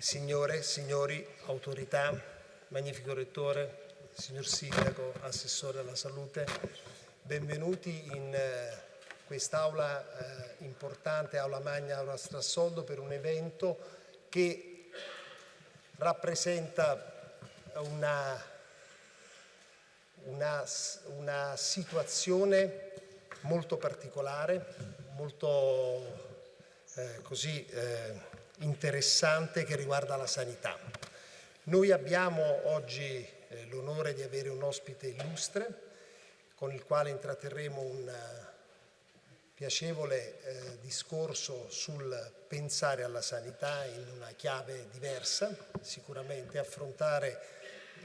Signore, signori, autorità, magnifico Rettore, signor Sindaco, Assessore alla Salute, benvenuti in quest'aula importante, Aula Magna, Aula Strassoldo, per un evento che rappresenta una situazione molto particolare, molto interessante, che riguarda la sanità. Noi abbiamo oggi l'onore di avere un ospite illustre con il quale intratterremo un piacevole discorso sul pensare alla sanità in una chiave diversa, sicuramente affrontare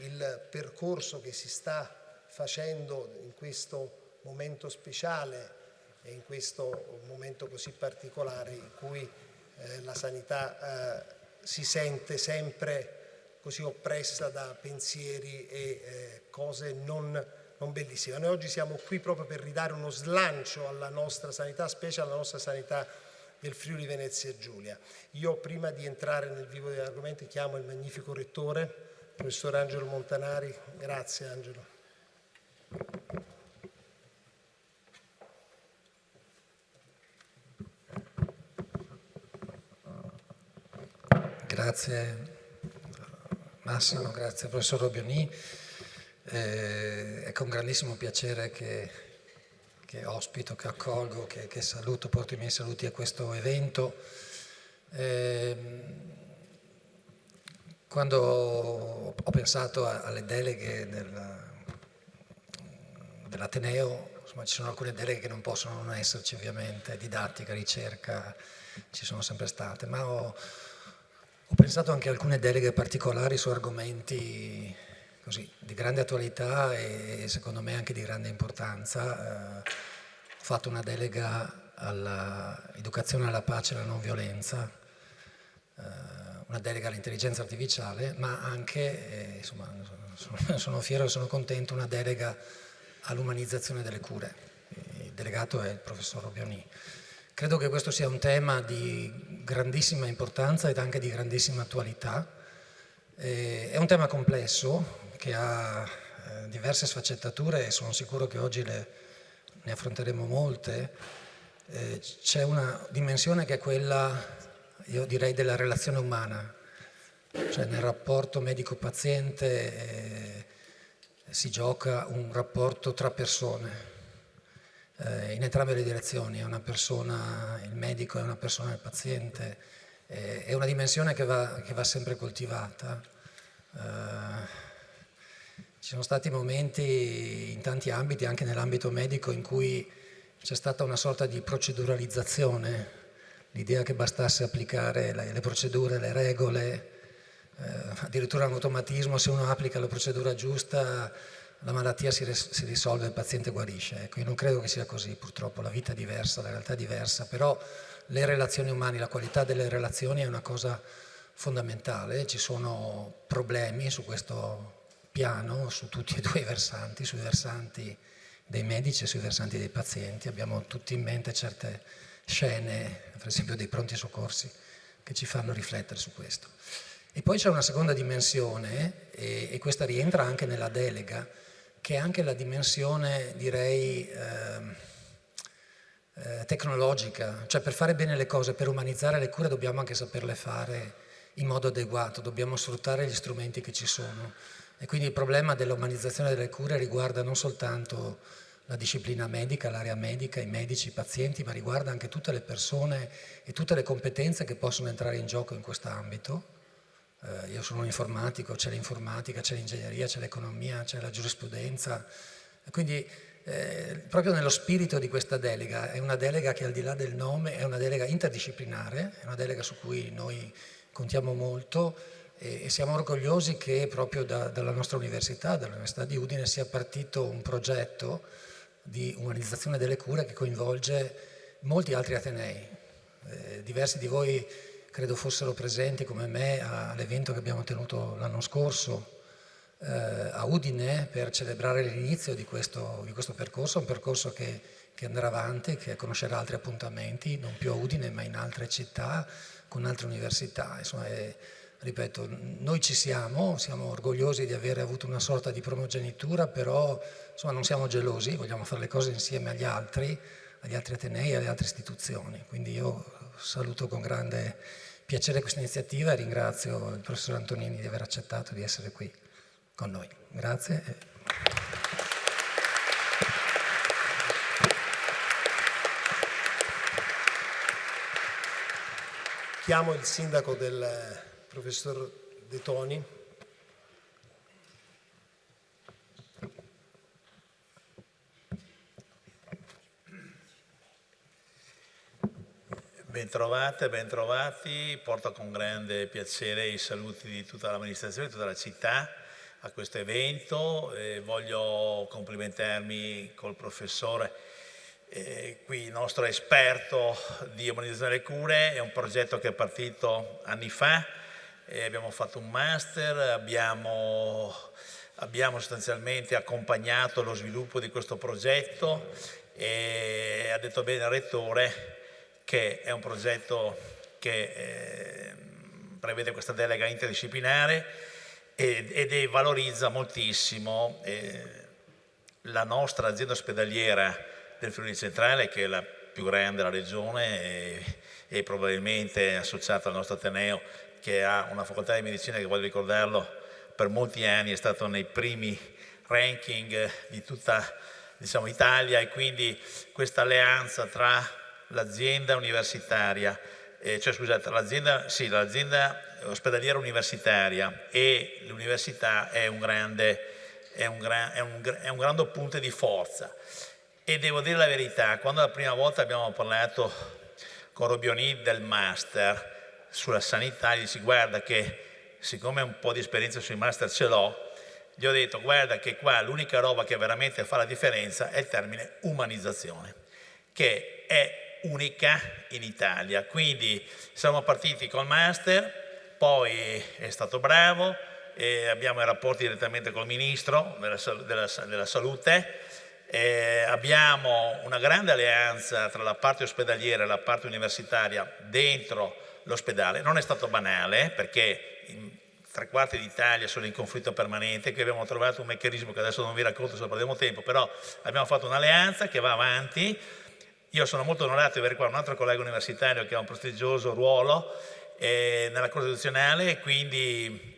il percorso che si sta facendo in questo momento speciale e in questo momento così particolare in cui la sanità si sente sempre così oppressa da pensieri e cose non bellissime. Noi oggi siamo qui proprio per ridare uno slancio alla nostra sanità, specie alla nostra sanità del Friuli Venezia Giulia. Io, prima di entrare nel vivo degli argomenti, chiamo il magnifico Rettore, professor Angelo Montanari. Grazie Angelo. Grazie Massimo, grazie professor Robioni. È con grandissimo piacere che ospito, che accolgo, che saluto, porto i miei saluti a questo evento. Quando ho pensato alle deleghe dell'Ateneo, insomma, ci sono alcune deleghe che non possono non esserci, ovviamente, didattica, ricerca, ci sono sempre state, ma ho pensato anche a alcune deleghe particolari su argomenti così di grande attualità e secondo me anche di grande importanza. Ho fatto una delega all'educazione alla pace e alla non violenza, una delega all'intelligenza artificiale, ma anche, insomma, sono fiero e sono contento, una delega all'umanizzazione delle cure. Il delegato è il professor Robioni. Credo che questo sia un tema di grandissima importanza ed anche di grandissima attualità. È un tema complesso che ha diverse sfaccettature e sono sicuro che oggi ne affronteremo molte. C'è una dimensione che è quella, io direi, della relazione umana, cioè nel rapporto medico-paziente si gioca un rapporto tra persone. In entrambe le direzioni, è una persona, il medico è una persona, il paziente, è una dimensione che va sempre coltivata. Ci sono stati momenti in tanti ambiti, anche nell'ambito medico, in cui c'è stata una sorta di proceduralizzazione, l'idea che bastasse applicare le procedure, le regole, addirittura un automatismo: se uno applica la procedura giusta la malattia si risolve, il paziente guarisce. Ecco, io non credo che sia così, purtroppo la vita è diversa, la realtà è diversa, però le relazioni umane, la qualità delle relazioni è una cosa fondamentale. Ci sono problemi su questo piano, su tutti e due i versanti, sui versanti dei medici e sui versanti dei pazienti. Abbiamo tutti in mente certe scene, per esempio dei pronti soccorsi, che ci fanno riflettere su questo. E poi c'è una seconda dimensione, e questa rientra anche nella delega, che è anche la dimensione, direi, tecnologica. Cioè, per fare bene le cose, per umanizzare le cure, dobbiamo anche saperle fare in modo adeguato, dobbiamo sfruttare gli strumenti che ci sono. E quindi il problema dell'umanizzazione delle cure riguarda non soltanto la disciplina medica, l'area medica, i medici, i pazienti, ma riguarda anche tutte le persone e tutte le competenze che possono entrare in gioco in quest'ambito. Io sono un informatico, c'è l'informatica, c'è l'ingegneria, c'è l'economia, c'è la giurisprudenza. Quindi proprio nello spirito di questa delega, è una delega che al di là del nome è una delega interdisciplinare, è una delega su cui noi contiamo molto e siamo orgogliosi che proprio dalla nostra università, dall'Università di Udine, sia partito un progetto di umanizzazione delle cure che coinvolge molti altri atenei. Diversi di voi credo fossero presenti come me all'evento che abbiamo tenuto l'anno scorso a Udine per celebrare l'inizio di questo percorso, un percorso che andrà avanti, che conoscerà altri appuntamenti, non più a Udine ma in altre città, con altre università. Insomma, ripeto, noi ci siamo orgogliosi di aver avuto una sorta di primogenitura, però insomma non siamo gelosi, vogliamo fare le cose insieme agli altri atenei, alle altre istituzioni. Quindi io saluto con grande piacere questa iniziativa e ringrazio il professor Antonini di aver accettato di essere qui con noi. Grazie. Chiamo il sindaco del professor De Toni. Bentrovate, bentrovati. Porto con grande piacere i saluti di tutta l'amministrazione, di tutta la città a questo evento. Voglio complimentarmi col professore, qui il nostro esperto di umanizzazione delle cure. È un progetto che è partito anni fa, abbiamo fatto un master, abbiamo sostanzialmente accompagnato lo sviluppo di questo progetto e ha detto bene il Rettore che è un progetto che prevede questa delega interdisciplinare ed valorizza moltissimo la nostra azienda ospedaliera del Friuli Centrale, che è la più grande della regione e probabilmente associata al nostro Ateneo, che ha una facoltà di medicina che, voglio ricordarlo, per molti anni è stato nei primi ranking di tutta, diciamo, Italia, e quindi questa alleanza tra l'azienda universitaria, l'azienda ospedaliera universitaria e l'università è un grande punto di forza. E devo dire la verità, quando la prima volta abbiamo parlato con Robioni del master sulla sanità, gli dici: guarda che siccome un po' di esperienza sui master ce l'ho, gli ho detto: guarda che qua l'unica roba che veramente fa la differenza è il termine umanizzazione, che è unica in Italia. Quindi siamo partiti col master, poi è stato bravo, abbiamo i rapporti direttamente col ministro della salute, abbiamo una grande alleanza tra la parte ospedaliera e la parte universitaria dentro l'ospedale. Non è stato banale, perché in 3/4 d'Italia sono in conflitto permanente, che abbiamo trovato un meccanismo che adesso non vi racconto se perdiamo tempo, però abbiamo fatto un'alleanza che va avanti. Io sono molto onorato di avere qua un altro collega universitario che ha un prestigioso ruolo nella Corte Costituzionale, e quindi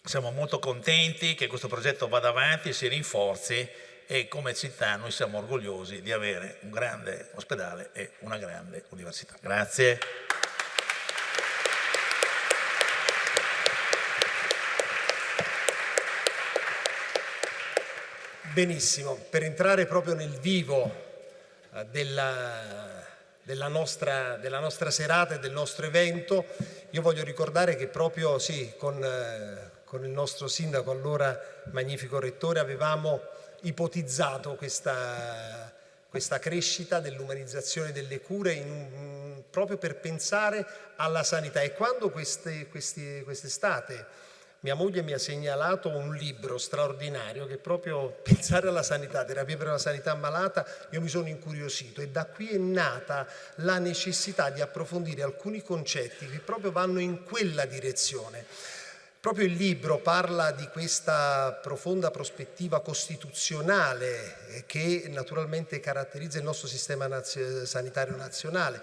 siamo molto contenti che questo progetto vada avanti e si rinforzi, e come città noi siamo orgogliosi di avere un grande ospedale e una grande università. Grazie. Benissimo, per entrare proprio nel vivo della nostra serata e del nostro evento, io voglio ricordare che proprio con il nostro sindaco, allora magnifico Rettore, avevamo ipotizzato questa crescita dell'umanizzazione delle cure proprio per pensare alla sanità. E quando quest'estate mia moglie mi ha segnalato un libro straordinario che proprio pensare alla sanità, terapia per una sanità ammalata, io mi sono incuriosito, e da qui è nata la necessità di approfondire alcuni concetti che proprio vanno in quella direzione. Proprio il libro parla di questa profonda prospettiva costituzionale che naturalmente caratterizza il nostro sistema sanitario nazionale.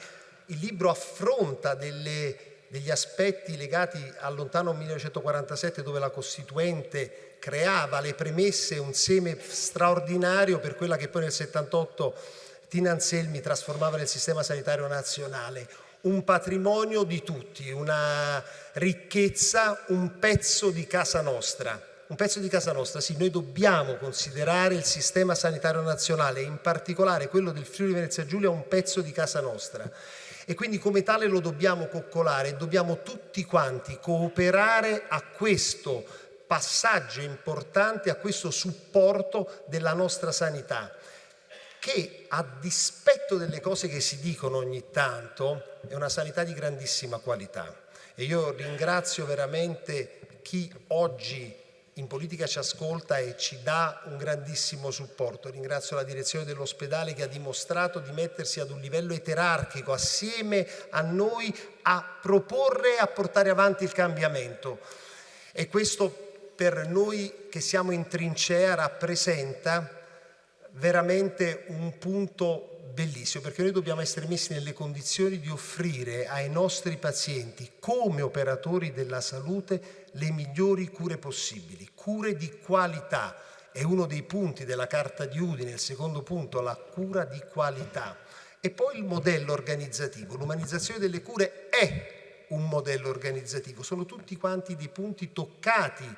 Il libro affronta degli aspetti legati al lontano 1947, dove la Costituente creava le premesse, un seme straordinario per quella che poi nel 78 Tina Anselmi trasformava nel sistema sanitario nazionale. Un patrimonio di tutti, una ricchezza, un pezzo di casa nostra. Un pezzo di casa nostra, sì, noi dobbiamo considerare il sistema sanitario nazionale, in particolare quello del Friuli Venezia Giulia, un pezzo di casa nostra. E quindi come tale lo dobbiamo coccolare e dobbiamo tutti quanti cooperare a questo passaggio importante, a questo supporto della nostra sanità, che a dispetto delle cose che si dicono ogni tanto è una sanità di grandissima qualità. E io ringrazio veramente chi oggi in politica ci ascolta e ci dà un grandissimo supporto. Ringrazio la direzione dell'ospedale che ha dimostrato di mettersi ad un livello eterarchico assieme a noi a proporre e a portare avanti il cambiamento. E questo per noi che siamo in trincea rappresenta veramente un punto bellissimo, perché noi dobbiamo essere messi nelle condizioni di offrire ai nostri pazienti, come operatori della salute, le migliori cure possibili, cure di qualità. È uno dei punti della Carta di Udine, il secondo punto, la cura di qualità. E poi il modello organizzativo. L'umanizzazione delle cure è un modello organizzativo, sono tutti quanti dei punti toccati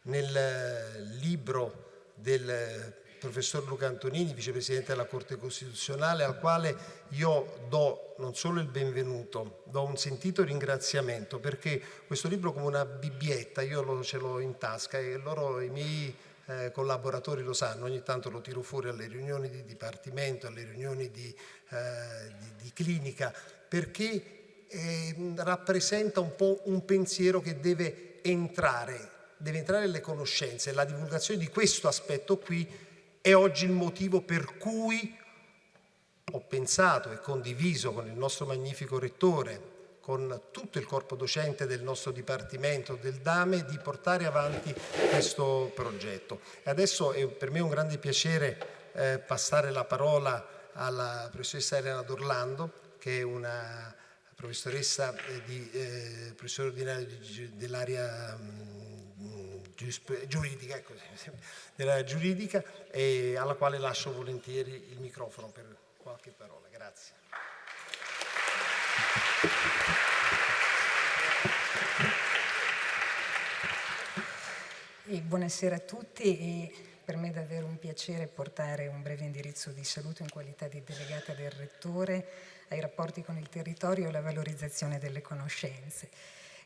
nel libro del professor Luca Antonini, vicepresidente della Corte Costituzionale, al quale io do non solo il benvenuto, do un sentito ringraziamento, perché questo libro come una bibbietta, io ce l'ho in tasca e i miei collaboratori lo sanno, ogni tanto lo tiro fuori alle riunioni di dipartimento, alle riunioni di clinica, perché rappresenta un po' un pensiero che deve entrare nelle conoscenze. La divulgazione di questo aspetto qui è oggi il motivo per cui ho pensato e condiviso con il nostro magnifico rettore, con tutto il corpo docente del nostro dipartimento, del DAME, di portare avanti questo progetto. E adesso è per me un grande piacere passare la parola alla professoressa Elena D'Orlando, che è una professoressa professore ordinario dell'area giuridica, della giuridica, e alla quale lascio volentieri il microfono per qualche parola. Grazie. Buonasera a tutti, e per me è davvero un piacere portare un breve indirizzo di saluto in qualità di delegata del Rettore ai rapporti con il territorio e alla valorizzazione delle conoscenze.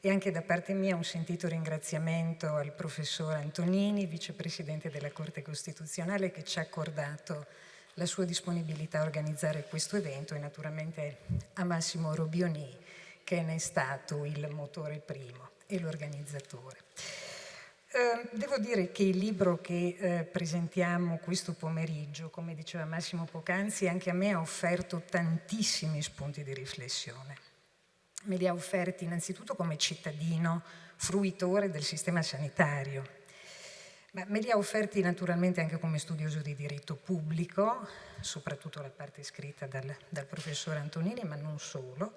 E anche da parte mia un sentito ringraziamento al professor Antonini, vicepresidente della Corte Costituzionale, che ci ha accordato la sua disponibilità a organizzare questo evento, e naturalmente a Massimo Robioni, che ne è stato il motore primo e l'organizzatore. Devo dire che il libro che presentiamo questo pomeriggio, come diceva Massimo poc'anzi, anche a me ha offerto tantissimi spunti di riflessione. Me li ha offerti innanzitutto come cittadino fruitore del sistema sanitario, ma me li ha offerti naturalmente anche come studioso di diritto pubblico, soprattutto la parte scritta dal professore Antonini, ma non solo,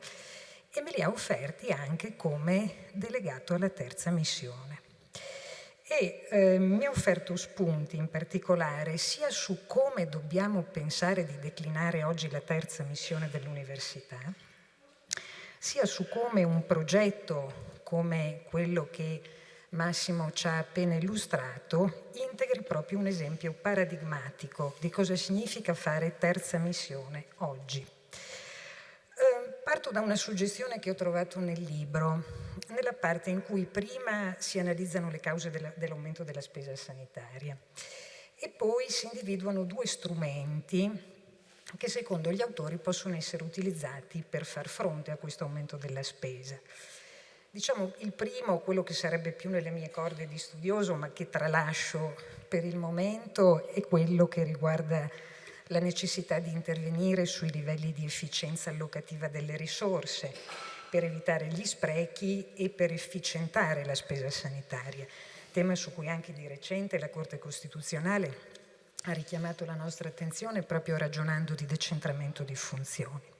e me li ha offerti anche come delegato alla terza missione. E mi ha offerto spunti in particolare sia su come dobbiamo pensare di declinare oggi la terza missione dell'università, sia su come un progetto come quello che Massimo ci ha appena illustrato integri proprio un esempio paradigmatico di cosa significa fare terza missione oggi. Parto da una suggestione che ho trovato nel libro, nella parte in cui prima si analizzano le cause dell'aumento della spesa sanitaria e poi si individuano due strumenti che secondo gli autori possono essere utilizzati per far fronte a questo aumento della spesa. Diciamo il primo, quello che sarebbe più nelle mie corde di studioso, ma che tralascio per il momento, è quello che riguarda la necessità di intervenire sui livelli di efficienza allocativa delle risorse per evitare gli sprechi e per efficientare la spesa sanitaria, tema su cui anche di recente la Corte Costituzionale ha richiamato la nostra attenzione proprio ragionando di decentramento di funzioni.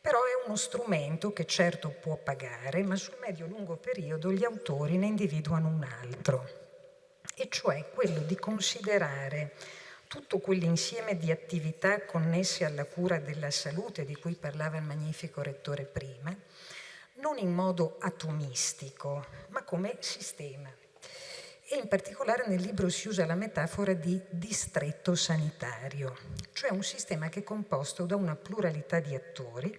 Però è uno strumento che certo può pagare, ma sul medio-lungo periodo gli autori ne individuano un altro, e cioè quello di considerare tutto quell'insieme di attività connesse alla cura della salute di cui parlava il magnifico rettore prima, non in modo atomistico, ma come sistema. E in particolare nel libro si usa la metafora di distretto sanitario, cioè un sistema che è composto da una pluralità di attori,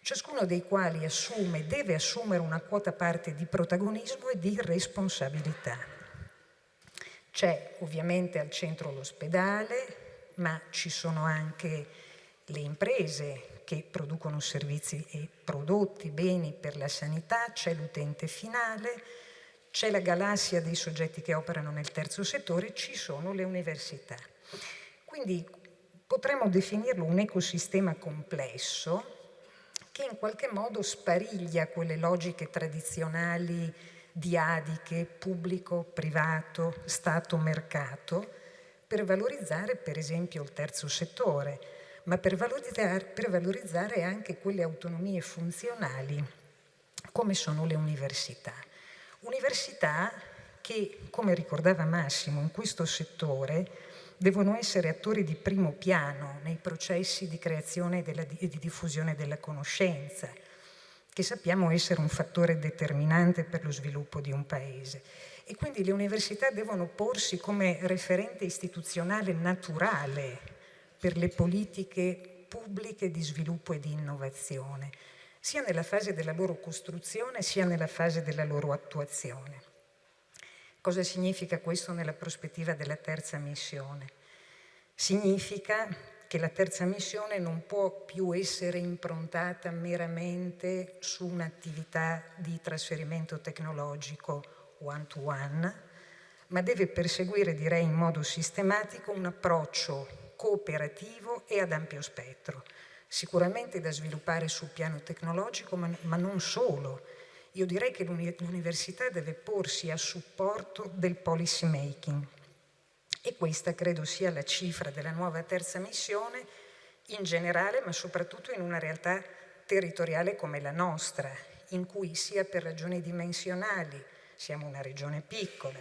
ciascuno dei quali deve assumere una quota parte di protagonismo e di responsabilità. C'è ovviamente al centro l'ospedale, ma ci sono anche le imprese che producono servizi e prodotti, beni per la sanità, c'è l'utente finale, c'è la galassia dei soggetti che operano nel terzo settore, ci sono le università. Quindi potremmo definirlo un ecosistema complesso che in qualche modo spariglia quelle logiche tradizionali diadiche, pubblico, privato, Stato-mercato, per valorizzare per esempio il terzo settore, ma per valorizzare anche quelle autonomie funzionali come sono le università. Università che, come ricordava Massimo, in questo settore devono essere attori di primo piano nei processi di creazione e di diffusione della conoscenza, che sappiamo essere un fattore determinante per lo sviluppo di un paese. E quindi le università devono porsi come referente istituzionale naturale per le politiche pubbliche di sviluppo e di innovazione, sia nella fase della loro costruzione sia nella fase della loro attuazione. Cosa significa questo nella prospettiva della terza missione? Significa che la terza missione non può più essere improntata meramente su un'attività di trasferimento tecnologico one-to-one, ma deve perseguire, direi in modo sistematico, un approccio cooperativo e ad ampio spettro, sicuramente da sviluppare sul piano tecnologico, ma non solo. Io direi che l'università deve porsi a supporto del policy making, e questa credo sia la cifra della nuova terza missione in generale, ma soprattutto in una realtà territoriale come la nostra, in cui sia per ragioni dimensionali, siamo una regione piccola,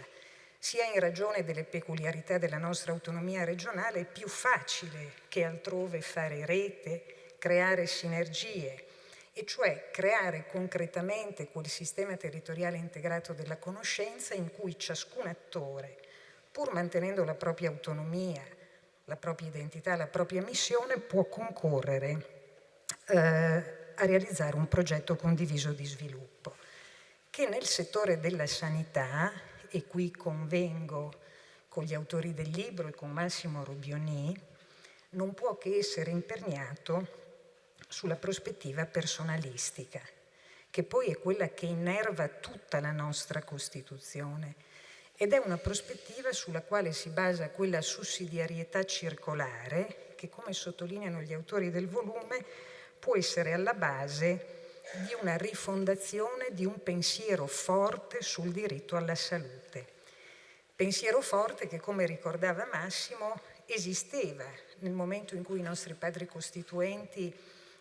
sia in ragione delle peculiarità della nostra autonomia regionale, è più facile che altrove fare rete, creare sinergie, e cioè creare concretamente quel sistema territoriale integrato della conoscenza in cui ciascun attore, pur mantenendo la propria autonomia, la propria identità, la propria missione, può concorrere a realizzare un progetto condiviso di sviluppo, che nel settore della sanità, e qui convengo con gli autori del libro e con Massimo Rubioni, non può che essere imperniato sulla prospettiva personalistica, che poi è quella che innerva tutta la nostra Costituzione, ed è una prospettiva sulla quale si basa quella sussidiarietà circolare che, come sottolineano gli autori del volume, può essere alla base di una rifondazione di un pensiero forte sul diritto alla salute. Pensiero forte che, come ricordava Massimo, esisteva nel momento in cui i nostri padri costituenti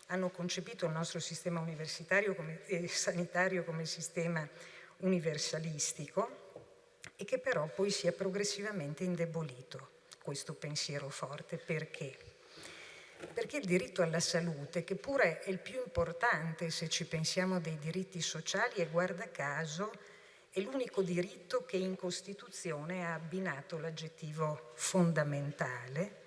hanno concepito il nostro sistema universitario e sanitario come sistema universalistico, e che però poi si è progressivamente indebolito, questo pensiero forte. Perché? Perché il diritto alla salute, che pure è il più importante se ci pensiamo dei diritti sociali, e guarda caso è l'unico diritto che in Costituzione ha abbinato l'aggettivo fondamentale,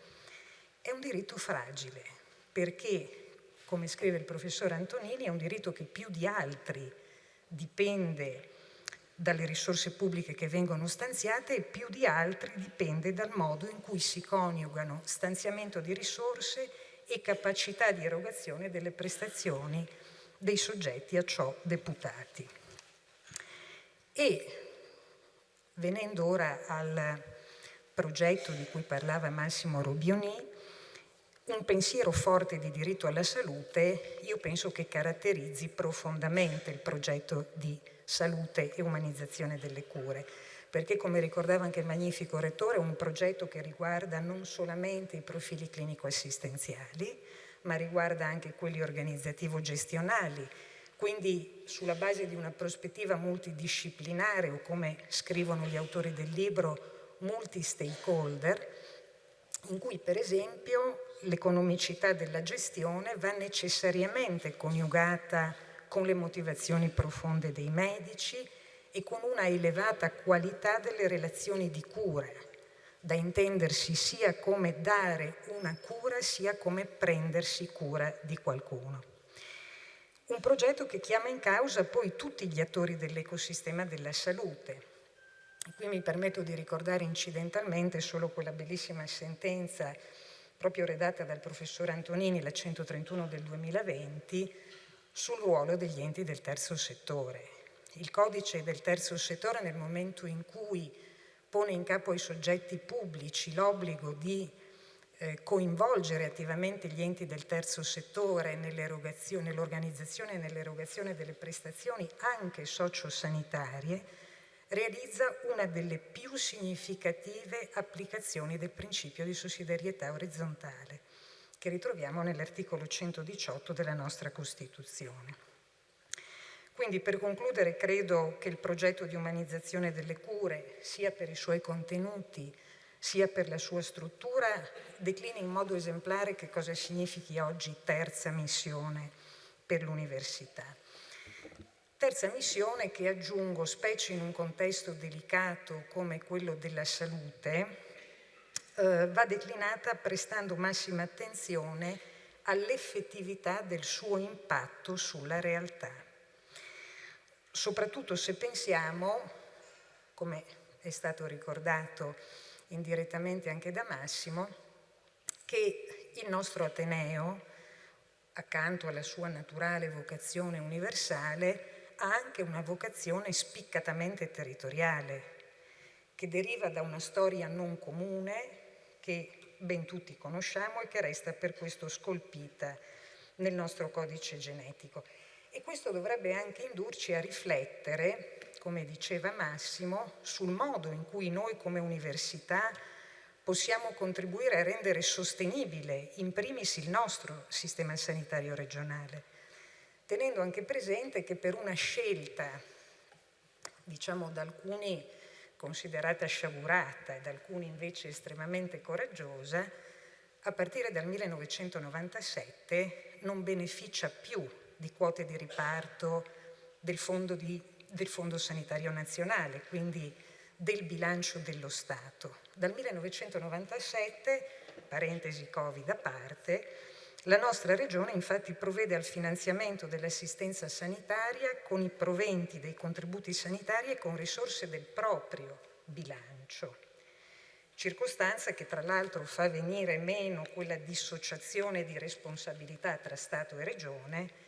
è un diritto fragile, perché, come scrive il professor Antonini, è un diritto che più di altri dipende dalle risorse pubbliche che vengono stanziate, e più di altri dipende dal modo in cui si coniugano stanziamento di risorse e capacità di erogazione delle prestazioni dei soggetti a ciò deputati. E venendo ora al progetto di cui parlava Massimo Rubioni, un pensiero forte di diritto alla salute, io penso che caratterizzi profondamente il progetto di salute e umanizzazione delle cure, perché, come ricordava anche il magnifico rettore, è un progetto che riguarda non solamente i profili clinico-assistenziali, ma riguarda anche quelli organizzativo-gestionali, quindi sulla base di una prospettiva multidisciplinare, o come scrivono gli autori del libro, multi-stakeholder, in cui per esempio l'economicità della gestione va necessariamente coniugata con le motivazioni profonde dei medici e con una elevata qualità delle relazioni di cura, da intendersi sia come dare una cura sia come prendersi cura di qualcuno. Un progetto che chiama in causa poi tutti gli attori dell'ecosistema della salute. E qui mi permetto di ricordare incidentalmente solo quella bellissima sentenza proprio redatta dal professor Antonini, la 131 del 2020, sul ruolo degli enti del terzo settore, il codice del terzo settore, nel momento in cui pone in capo ai soggetti pubblici l'obbligo di coinvolgere attivamente gli enti del terzo settore nell'organizzazione e nell'erogazione delle prestazioni anche sociosanitarie, realizza una delle più significative applicazioni del principio di sussidiarietà orizzontale, che ritroviamo nell'articolo 118 della nostra Costituzione. Quindi, per concludere, credo che il progetto di umanizzazione delle cure, sia per i suoi contenuti sia per la sua struttura, declini in modo esemplare che cosa significhi oggi terza missione per l'università. Terza missione che, aggiungo, specie in un contesto delicato come quello della salute, va declinata prestando massima attenzione all'effettività del suo impatto sulla realtà. Soprattutto se pensiamo, come è stato ricordato indirettamente anche da Massimo, che il nostro Ateneo, accanto alla sua naturale vocazione universale, ha anche una vocazione spiccatamente territoriale, che deriva da una storia non comune, che ben tutti conosciamo e che resta per questo scolpita nel nostro codice genetico. E questo dovrebbe anche indurci a riflettere, come diceva Massimo, sul modo in cui noi come università possiamo contribuire a rendere sostenibile in primis il nostro sistema sanitario regionale, tenendo anche presente che per una scelta, diciamo da alcuni considerata sciagurata e da alcuni invece estremamente coraggiosa, a partire dal 1997 non beneficia più di quote di riparto del Fondo Sanitario Nazionale, quindi del bilancio dello Stato. Dal 1997, parentesi Covid a parte, la nostra Regione infatti provvede al finanziamento dell'assistenza sanitaria con i proventi dei contributi sanitari e con risorse del proprio bilancio, circostanza che tra l'altro fa venire meno quella dissociazione di responsabilità tra Stato e Regione,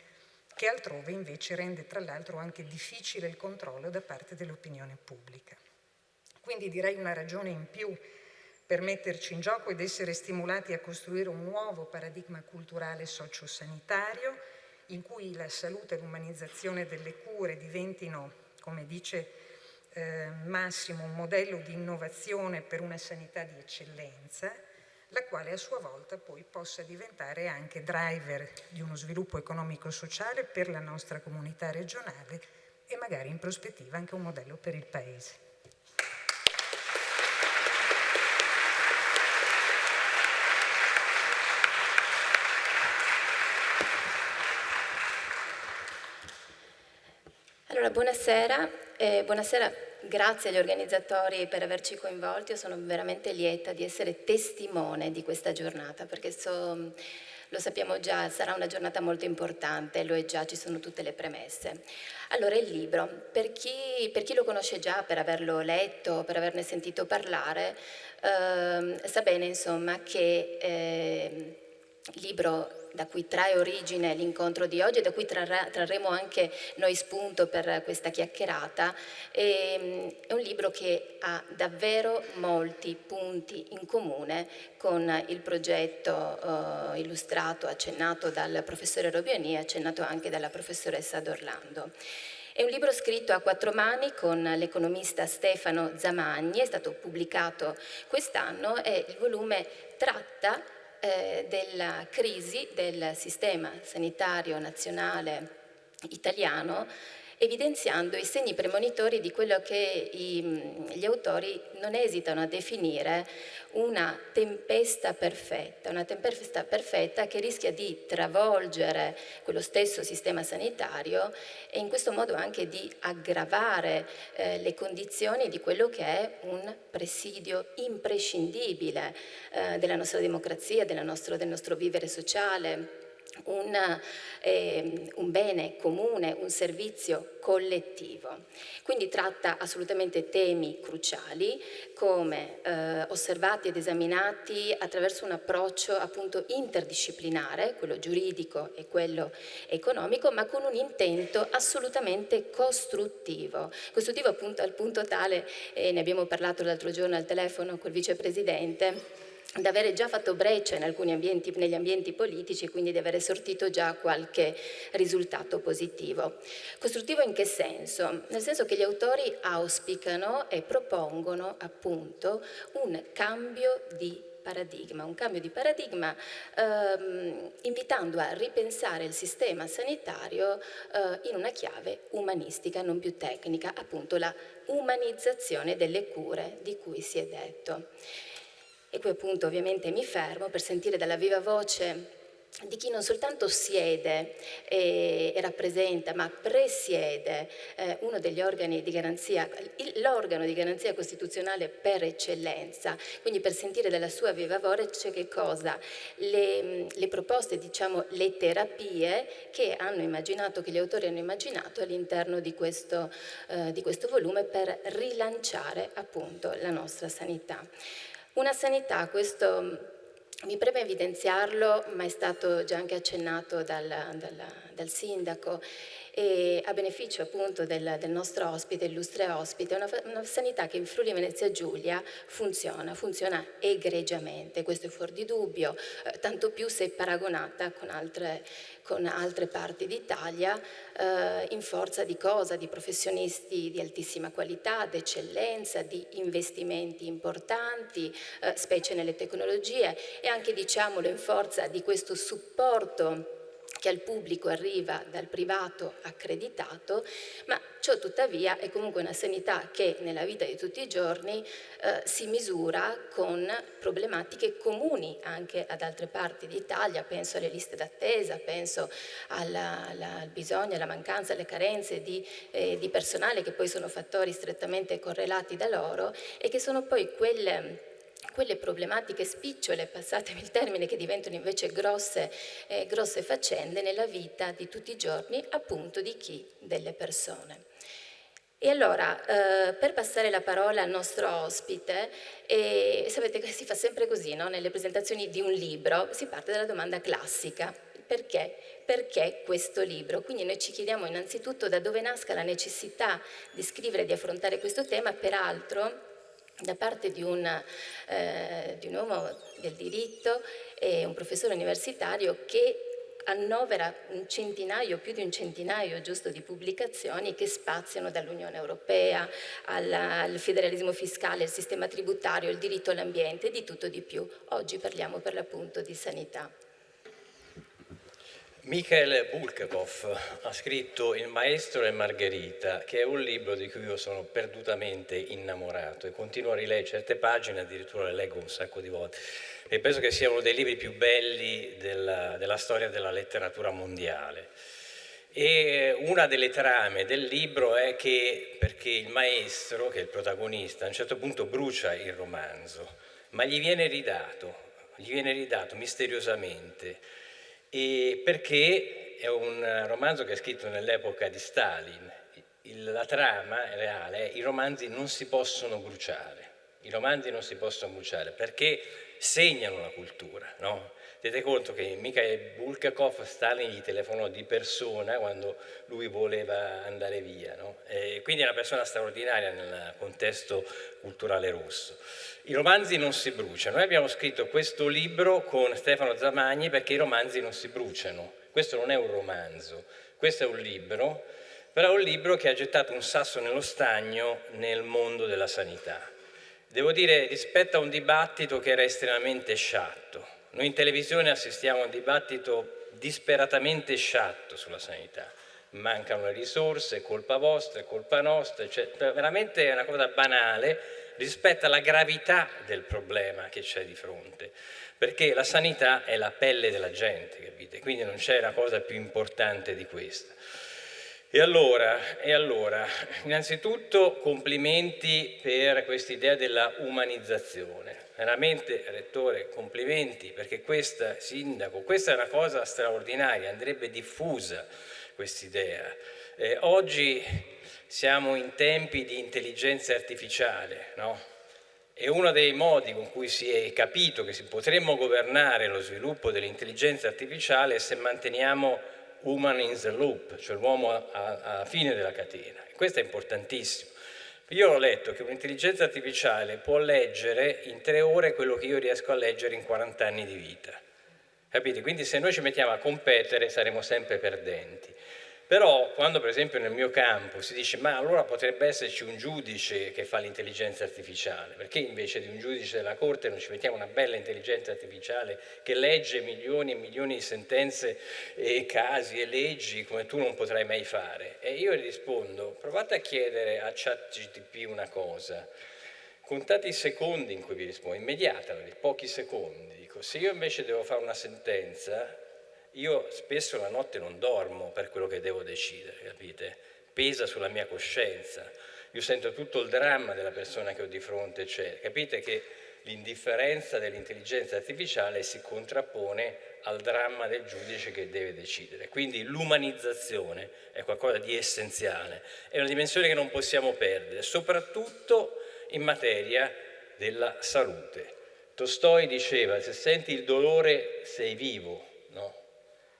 che altrove invece rende tra l'altro anche difficile il controllo da parte dell'opinione pubblica. Quindi direi una ragione in più per metterci in gioco ed essere stimolati a costruire un nuovo paradigma culturale sociosanitario in cui la salute e l'umanizzazione delle cure diventino, come dice Massimo, un modello di innovazione per una sanità di eccellenza, la quale a sua volta poi possa diventare anche driver di uno sviluppo economico-sociale per la nostra comunità regionale e magari in prospettiva anche un modello per il Paese. Allora, buonasera, grazie agli organizzatori per averci coinvolti. Io sono veramente lieta di essere testimone di questa giornata, perché lo sappiamo già, sarà una giornata molto importante, lo è già, ci sono tutte le premesse. Allora, il libro, per chi lo conosce già, per averlo letto, per averne sentito parlare, sa bene insomma che il libro da cui trae origine l'incontro di oggi e da cui trarremo anche noi spunto per questa chiacchierata, è un libro che ha davvero molti punti in comune con il progetto illustrato, accennato dal professore Robioni e accennato anche dalla professoressa D'Orlando. È un libro scritto a quattro mani con l'economista Stefano Zamagni, è stato pubblicato quest'anno e il volume tratta della crisi del sistema sanitario nazionale italiano, evidenziando i segni premonitori di quello che gli autori non esitano a definire una tempesta perfetta che rischia di travolgere quello stesso sistema sanitario e in questo modo anche di aggravare le condizioni di quello che è un presidio imprescindibile della nostra democrazia, del nostro vivere sociale, un bene comune, un servizio collettivo. Quindi tratta assolutamente temi cruciali, come osservati ed esaminati attraverso un approccio appunto interdisciplinare, quello giuridico e quello economico, ma con un intento assolutamente costruttivo. Costruttivo appunto al punto tale, ne abbiamo parlato l'altro giorno al telefono col vicepresidente, di avere già fatto breccia in alcuni ambienti, negli ambienti politici, quindi di avere sortito già qualche risultato positivo. Costruttivo in che senso? Nel senso che gli autori auspicano e propongono appunto un cambio di paradigma, invitando a ripensare il sistema sanitario in una chiave umanistica, non più tecnica, appunto la umanizzazione delle cure di cui si è detto. E qui appunto ovviamente mi fermo per sentire dalla viva voce di chi non soltanto siede e rappresenta, ma presiede uno degli organi di garanzia, l'organo di garanzia costituzionale per eccellenza, quindi per sentire dalla sua viva voce che cosa? Le proposte, diciamo, le terapie che gli autori hanno immaginato all'interno di questo volume per rilanciare appunto la nostra sanità. Una sanità, questo mi preme evidenziarlo, ma è stato già anche accennato dal sindaco, e a beneficio appunto del nostro ospite, illustre ospite, una sanità che in Friuli Venezia Giulia funziona egregiamente, questo è fuor di dubbio, tanto più se paragonata con altre parti d'Italia, in forza di cosa? Di professionisti di altissima qualità, d'eccellenza, di investimenti importanti, specie nelle tecnologie, e anche, diciamolo, in forza di questo supporto che al pubblico arriva dal privato accreditato, ma ciò tuttavia è comunque una sanità che nella vita di tutti i giorni si misura con problematiche comuni anche ad altre parti d'Italia, penso alle liste d'attesa, penso al bisogno, alla mancanza, alle carenze di personale, che poi sono fattori strettamente correlati da loro e che sono poi quelle problematiche spicciole, passatemi il termine, che diventano invece grosse faccende nella vita di tutti i giorni, appunto di chi? Delle persone. E allora, per passare la parola al nostro ospite, sapete che si fa sempre così, no? Nelle presentazioni di un libro si parte dalla domanda classica: perché? Perché questo libro? Quindi noi ci chiediamo innanzitutto da dove nasca la necessità di scrivere e di affrontare questo tema, peraltro da parte di un uomo del diritto e un professore universitario che annovera più di un centinaio giusto di pubblicazioni che spaziano dall'Unione Europea al federalismo fiscale, al sistema tributario, il diritto all'ambiente e di tutto di più. Oggi parliamo per l'appunto di sanità. Mikhail Bulgakov ha scritto Il maestro e Margherita, che è un libro di cui io sono perdutamente innamorato e continuo a rileggere certe pagine, addirittura le leggo un sacco di volte, e penso che sia uno dei libri più belli della storia della letteratura mondiale. E una delle trame del libro è che, perché il maestro, che è il protagonista, a un certo punto brucia il romanzo, ma gli viene ridato misteriosamente, e perché è un romanzo che è scritto nell'epoca di Stalin. La trama reale è: i romanzi non si possono bruciare, perché segnano la cultura, no? Tenete conto che Mikhail Bulgakov, Stalin gli telefonò di persona quando lui voleva andare via, no? Quindi è una persona straordinaria nel contesto culturale russo. I romanzi non si bruciano. Noi abbiamo scritto questo libro con Stefano Zamagni perché i romanzi non si bruciano. Questo non è un romanzo, questo è un libro, però è un libro che ha gettato un sasso nello stagno nel mondo della sanità. Devo dire, rispetto a un dibattito che era estremamente sciatto. Noi in televisione assistiamo a un dibattito disperatamente sciatto sulla sanità. Mancano le risorse, è colpa vostra, è colpa nostra, cioè veramente è una cosa banale rispetto alla gravità del problema che c'è di fronte, perché la sanità è la pelle della gente, capite? Quindi non c'è una cosa più importante di questa. E allora, innanzitutto complimenti per quest'idea della umanizzazione. Veramente, Rettore, complimenti, perché questa, Sindaco, questa è una cosa straordinaria, andrebbe diffusa quest'idea. Oggi siamo in tempi di intelligenza artificiale, no? E uno dei modi con cui si è capito che potremmo governare lo sviluppo dell'intelligenza artificiale è se manteniamo human in the loop, cioè l'uomo alla fine della catena. E questo è importantissimo. Io ho letto che un'intelligenza artificiale può leggere in 3 ore quello che io riesco a leggere in 40 anni di vita. Capite? Quindi se noi ci mettiamo a competere saremo sempre perdenti. Però quando per esempio nel mio campo si dice ma allora potrebbe esserci un giudice che fa l'intelligenza artificiale, perché invece di un giudice della Corte non ci mettiamo una bella intelligenza artificiale che legge milioni e milioni di sentenze e casi e leggi come tu non potrai mai fare? E io rispondo, provate a chiedere a ChatGPT una cosa, contate i secondi in cui vi rispondo, immediata, pochi secondi, dico se io invece devo fare una sentenza, io spesso la notte non dormo per quello che devo decidere, capite? Pesa sulla mia coscienza. Io sento tutto il dramma della persona che ho di fronte, cioè, capite che l'indifferenza dell'intelligenza artificiale si contrappone al dramma del giudice che deve decidere. Quindi l'umanizzazione è qualcosa di essenziale, è una dimensione che non possiamo perdere, soprattutto in materia della salute. Tolstoj diceva, se senti il dolore sei vivo, no?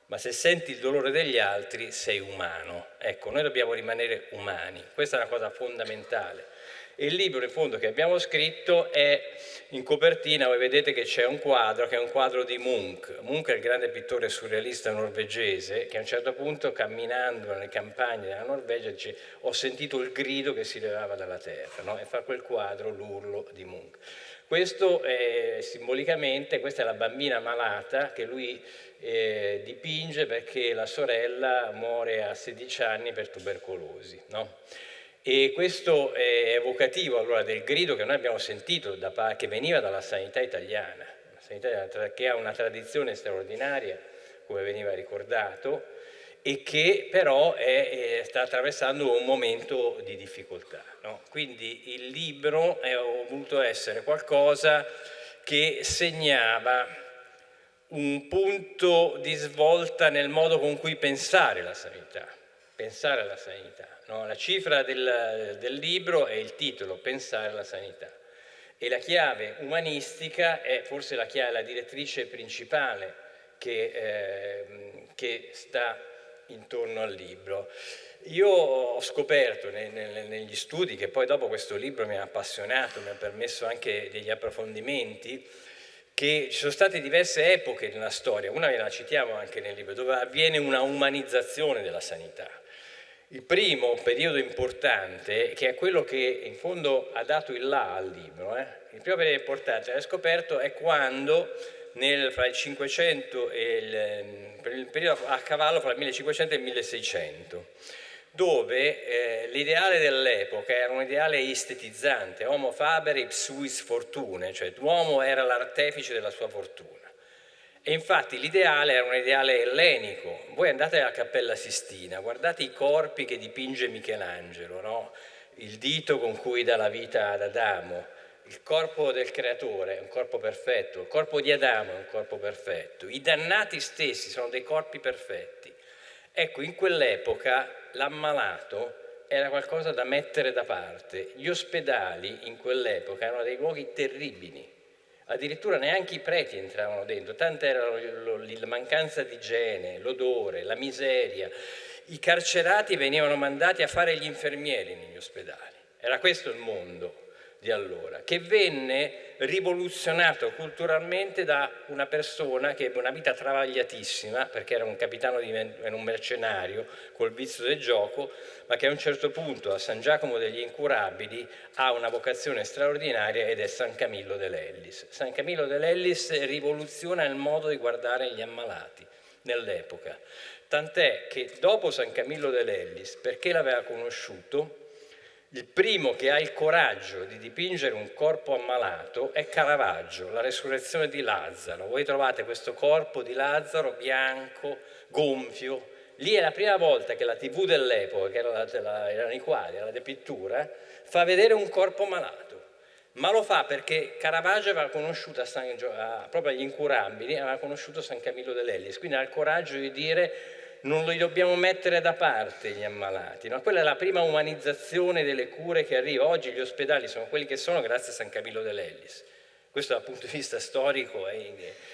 Ma se senti il dolore degli altri sei umano. Ecco, noi dobbiamo rimanere umani, questa è una cosa fondamentale. E il libro in fondo che abbiamo scritto è in copertina, voi vedete che c'è un quadro, che è un quadro di Munch. Munch è il grande pittore surrealista norvegese che a un certo punto camminando nelle campagne della Norvegia dice ho sentito il grido che si levava dalla terra, no? E fa quel quadro l'urlo di Munch. Questo è simbolicamente, questa è la bambina malata che lui dipinge perché la sorella muore a 16 anni per tubercolosi, no? E questo è evocativo allora del grido che noi abbiamo sentito che veniva dalla sanità italiana, che ha una tradizione straordinaria, come veniva ricordato, e che però sta attraversando un momento di difficoltà, no? Quindi il libro ha voluto essere qualcosa che segnava un punto di svolta nel modo con cui pensare la sanità, no? La cifra del libro è il titolo, Pensare alla sanità, e la chiave umanistica è forse la direttrice principale che sta intorno al libro. Io ho scoperto negli studi, che poi dopo questo libro mi ha appassionato, mi ha permesso anche degli approfondimenti, che ci sono state diverse epoche nella storia, una la citiamo anche nel libro, dove avviene una umanizzazione della sanità. Il primo periodo importante, che è quello che in fondo ha dato il là al libro, il primo periodo importante, l'ho scoperto, è quando fra il 500 e il periodo a cavallo fra il 1500 e il 1600, dove l'ideale dell'epoca era un ideale estetizzante, homo faber ipsuis fortune, cioè l'uomo era l'artefice della sua fortuna. E infatti l'ideale era un ideale ellenico. Voi andate alla Cappella Sistina, guardate i corpi che dipinge Michelangelo, no? Il dito con cui dà la vita ad Adamo, il corpo del creatore è un corpo perfetto, il corpo di Adamo è un corpo perfetto, i dannati stessi sono dei corpi perfetti. Ecco, in quell'epoca l'ammalato era qualcosa da mettere da parte. Gli ospedali in quell'epoca erano dei luoghi terribili. Addirittura neanche i preti entravano dentro, tanta era la mancanza di igiene, l'odore, la miseria. I carcerati venivano mandati a fare gli infermieri negli ospedali. Era questo il mondo di allora, che venne rivoluzionato culturalmente da una persona che ebbe una vita travagliatissima, perché era un capitano, era un mercenario col vizio del gioco, ma che a un certo punto a San Giacomo degli Incurabili ha una vocazione straordinaria ed è San Camillo dell'Ellis. San Camillo dell'Ellis rivoluziona il modo di guardare gli ammalati nell'epoca, tant'è che dopo San Camillo dell'Ellis, perché l'aveva conosciuto, il primo che ha il coraggio di dipingere un corpo ammalato è Caravaggio, la resurrezione di Lazzaro. Voi trovate questo corpo di Lazzaro bianco, gonfio, Lì è la prima volta che la TV dell'epoca, che erano i quadri, la dipintura, fa vedere un corpo malato. Ma lo fa perché Caravaggio aveva conosciuto proprio agli incurabili, aveva conosciuto San Camillo dell'Ellis, quindi ha il coraggio di dire non li dobbiamo mettere da parte gli ammalati, no? Quella è la prima umanizzazione delle cure che arriva. Oggi gli ospedali sono quelli che sono grazie a San Camillo dell'Ellis. Questo dal punto di vista storico,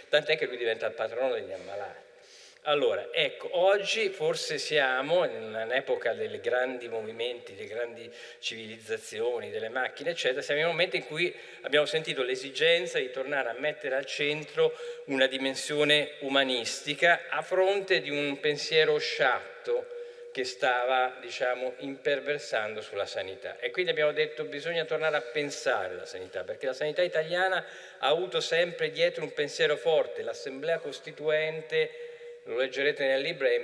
tant'è che lui diventa il patrono degli ammalati. Allora, ecco, oggi forse siamo in un'epoca dei grandi movimenti, delle grandi civilizzazioni, delle macchine, eccetera, siamo in un momento in cui abbiamo sentito l'esigenza di tornare a mettere al centro una dimensione umanistica a fronte di un pensiero sciatto che stava, diciamo, imperversando sulla sanità. E quindi abbiamo detto che bisogna tornare a pensare la sanità, perché la sanità italiana ha avuto sempre dietro un pensiero forte. L'Assemblea Costituente, lo leggerete nel libro, è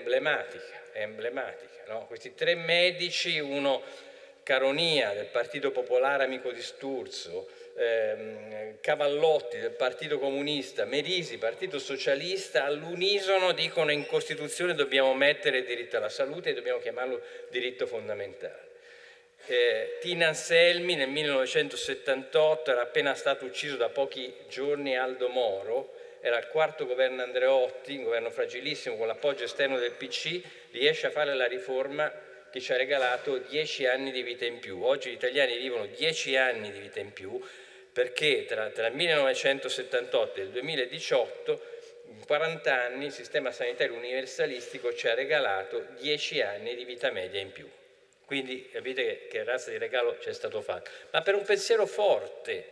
emblematica, no? Questi 3 medici, uno Caronia del Partito Popolare amico di Sturzo, Cavallotti del Partito Comunista, Merisi, Partito Socialista, all'unisono dicono in Costituzione dobbiamo mettere il diritto alla salute e dobbiamo chiamarlo diritto fondamentale. Tina Anselmi nel 1978 era appena stato ucciso da pochi giorni Aldo Moro, era il 4º governo Andreotti, un governo fragilissimo con l'appoggio esterno del PC, riesce a fare la riforma che ci ha regalato 10 anni di vita in più. Oggi gli italiani vivono 10 anni di vita in più perché tra il 1978 e il 2018, in 40 anni, il sistema sanitario universalistico ci ha regalato 10 anni di vita media in più. Quindi capite che razza di regalo ci è stato fatto. Ma per un pensiero forte,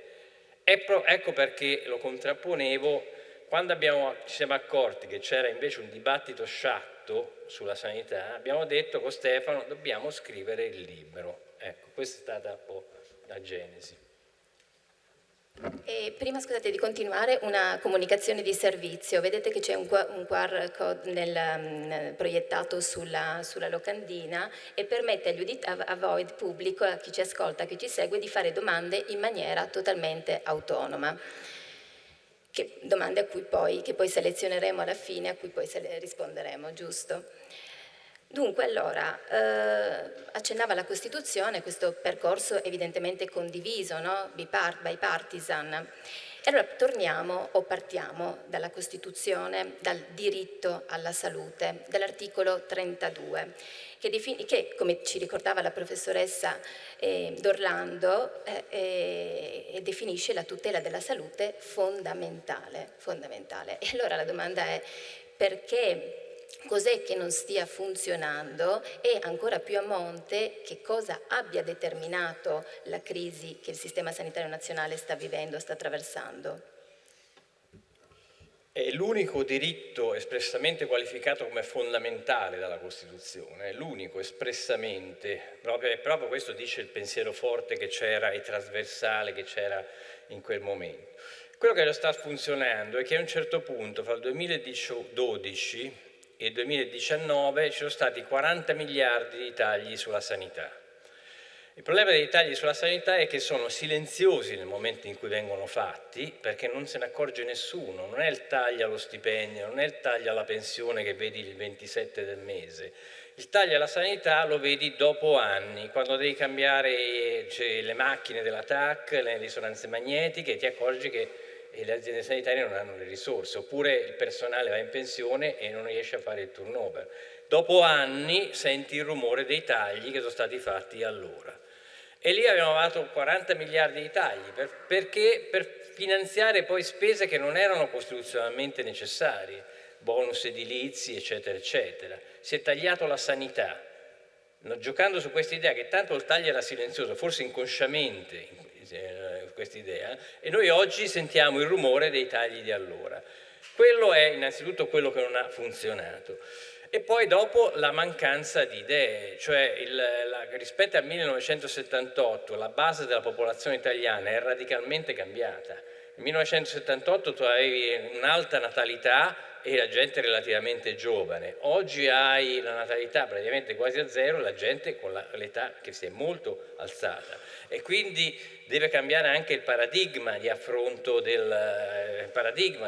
ecco perché lo contrapponevo. Quando ci siamo accorti che c'era invece un dibattito sciatto sulla sanità, abbiamo detto con Stefano dobbiamo scrivere il libro. Ecco, questa è stata un po' la genesi. E prima, scusate, di continuare, una comunicazione di servizio. Vedete che c'è un QR code proiettato sulla locandina e permette a voi, il pubblico, a chi ci ascolta, a chi ci segue, di fare domande in maniera totalmente autonoma. Domande che poi selezioneremo alla fine, a cui poi risponderemo, giusto? Dunque, allora, accennava la Costituzione, questo percorso evidentemente condiviso, no? Bipartisan. E allora partiamo dalla Costituzione, dal diritto alla salute, dall'articolo 32, che come ci ricordava la professoressa D'Orlando, definisce la tutela della salute fondamentale. E allora la domanda è: perché? Cos'è che non stia funzionando e, ancora più a monte, che cosa abbia determinato la crisi che il sistema sanitario nazionale sta vivendo, sta attraversando? È l'unico diritto espressamente qualificato come fondamentale dalla Costituzione, è l'unico espressamente, proprio questo dice il pensiero forte che c'era e trasversale che c'era in quel momento. Quello che sta funzionando è che a un certo punto, fra il 2012 e il 2019, ci sono stati 40 miliardi di tagli sulla sanità. Il problema dei tagli sulla sanità è che sono silenziosi nel momento in cui vengono fatti, perché non se ne accorge nessuno. Non è il taglio allo stipendio, non è il taglio alla pensione che vedi il 27 del mese. Il taglio alla sanità lo vedi dopo anni, quando devi cambiare le macchine della TAC, le risonanze magnetiche, e ti accorgi che le aziende sanitarie non hanno le risorse, oppure il personale va in pensione e non riesce a fare il turnover. Dopo anni senti il rumore dei tagli che sono stati fatti allora. E lì abbiamo fatto 40 miliardi di tagli, perché per finanziare poi spese che non erano costituzionalmente necessarie, bonus edilizi, eccetera, eccetera. Si è tagliato la sanità, giocando su questa idea che tanto il taglio era silenzioso, forse inconsciamente questa idea, e noi oggi sentiamo il rumore dei tagli di allora. Quello è innanzitutto quello che non ha funzionato. E poi dopo la mancanza di idee, cioè rispetto al 1978 la base della popolazione italiana è radicalmente cambiata. Nel 1978 tu avevi un'alta natalità e la gente relativamente giovane. Oggi hai la natalità praticamente quasi a zero e la gente con l'età che si è molto alzata. E quindi deve cambiare anche il paradigma di affronto del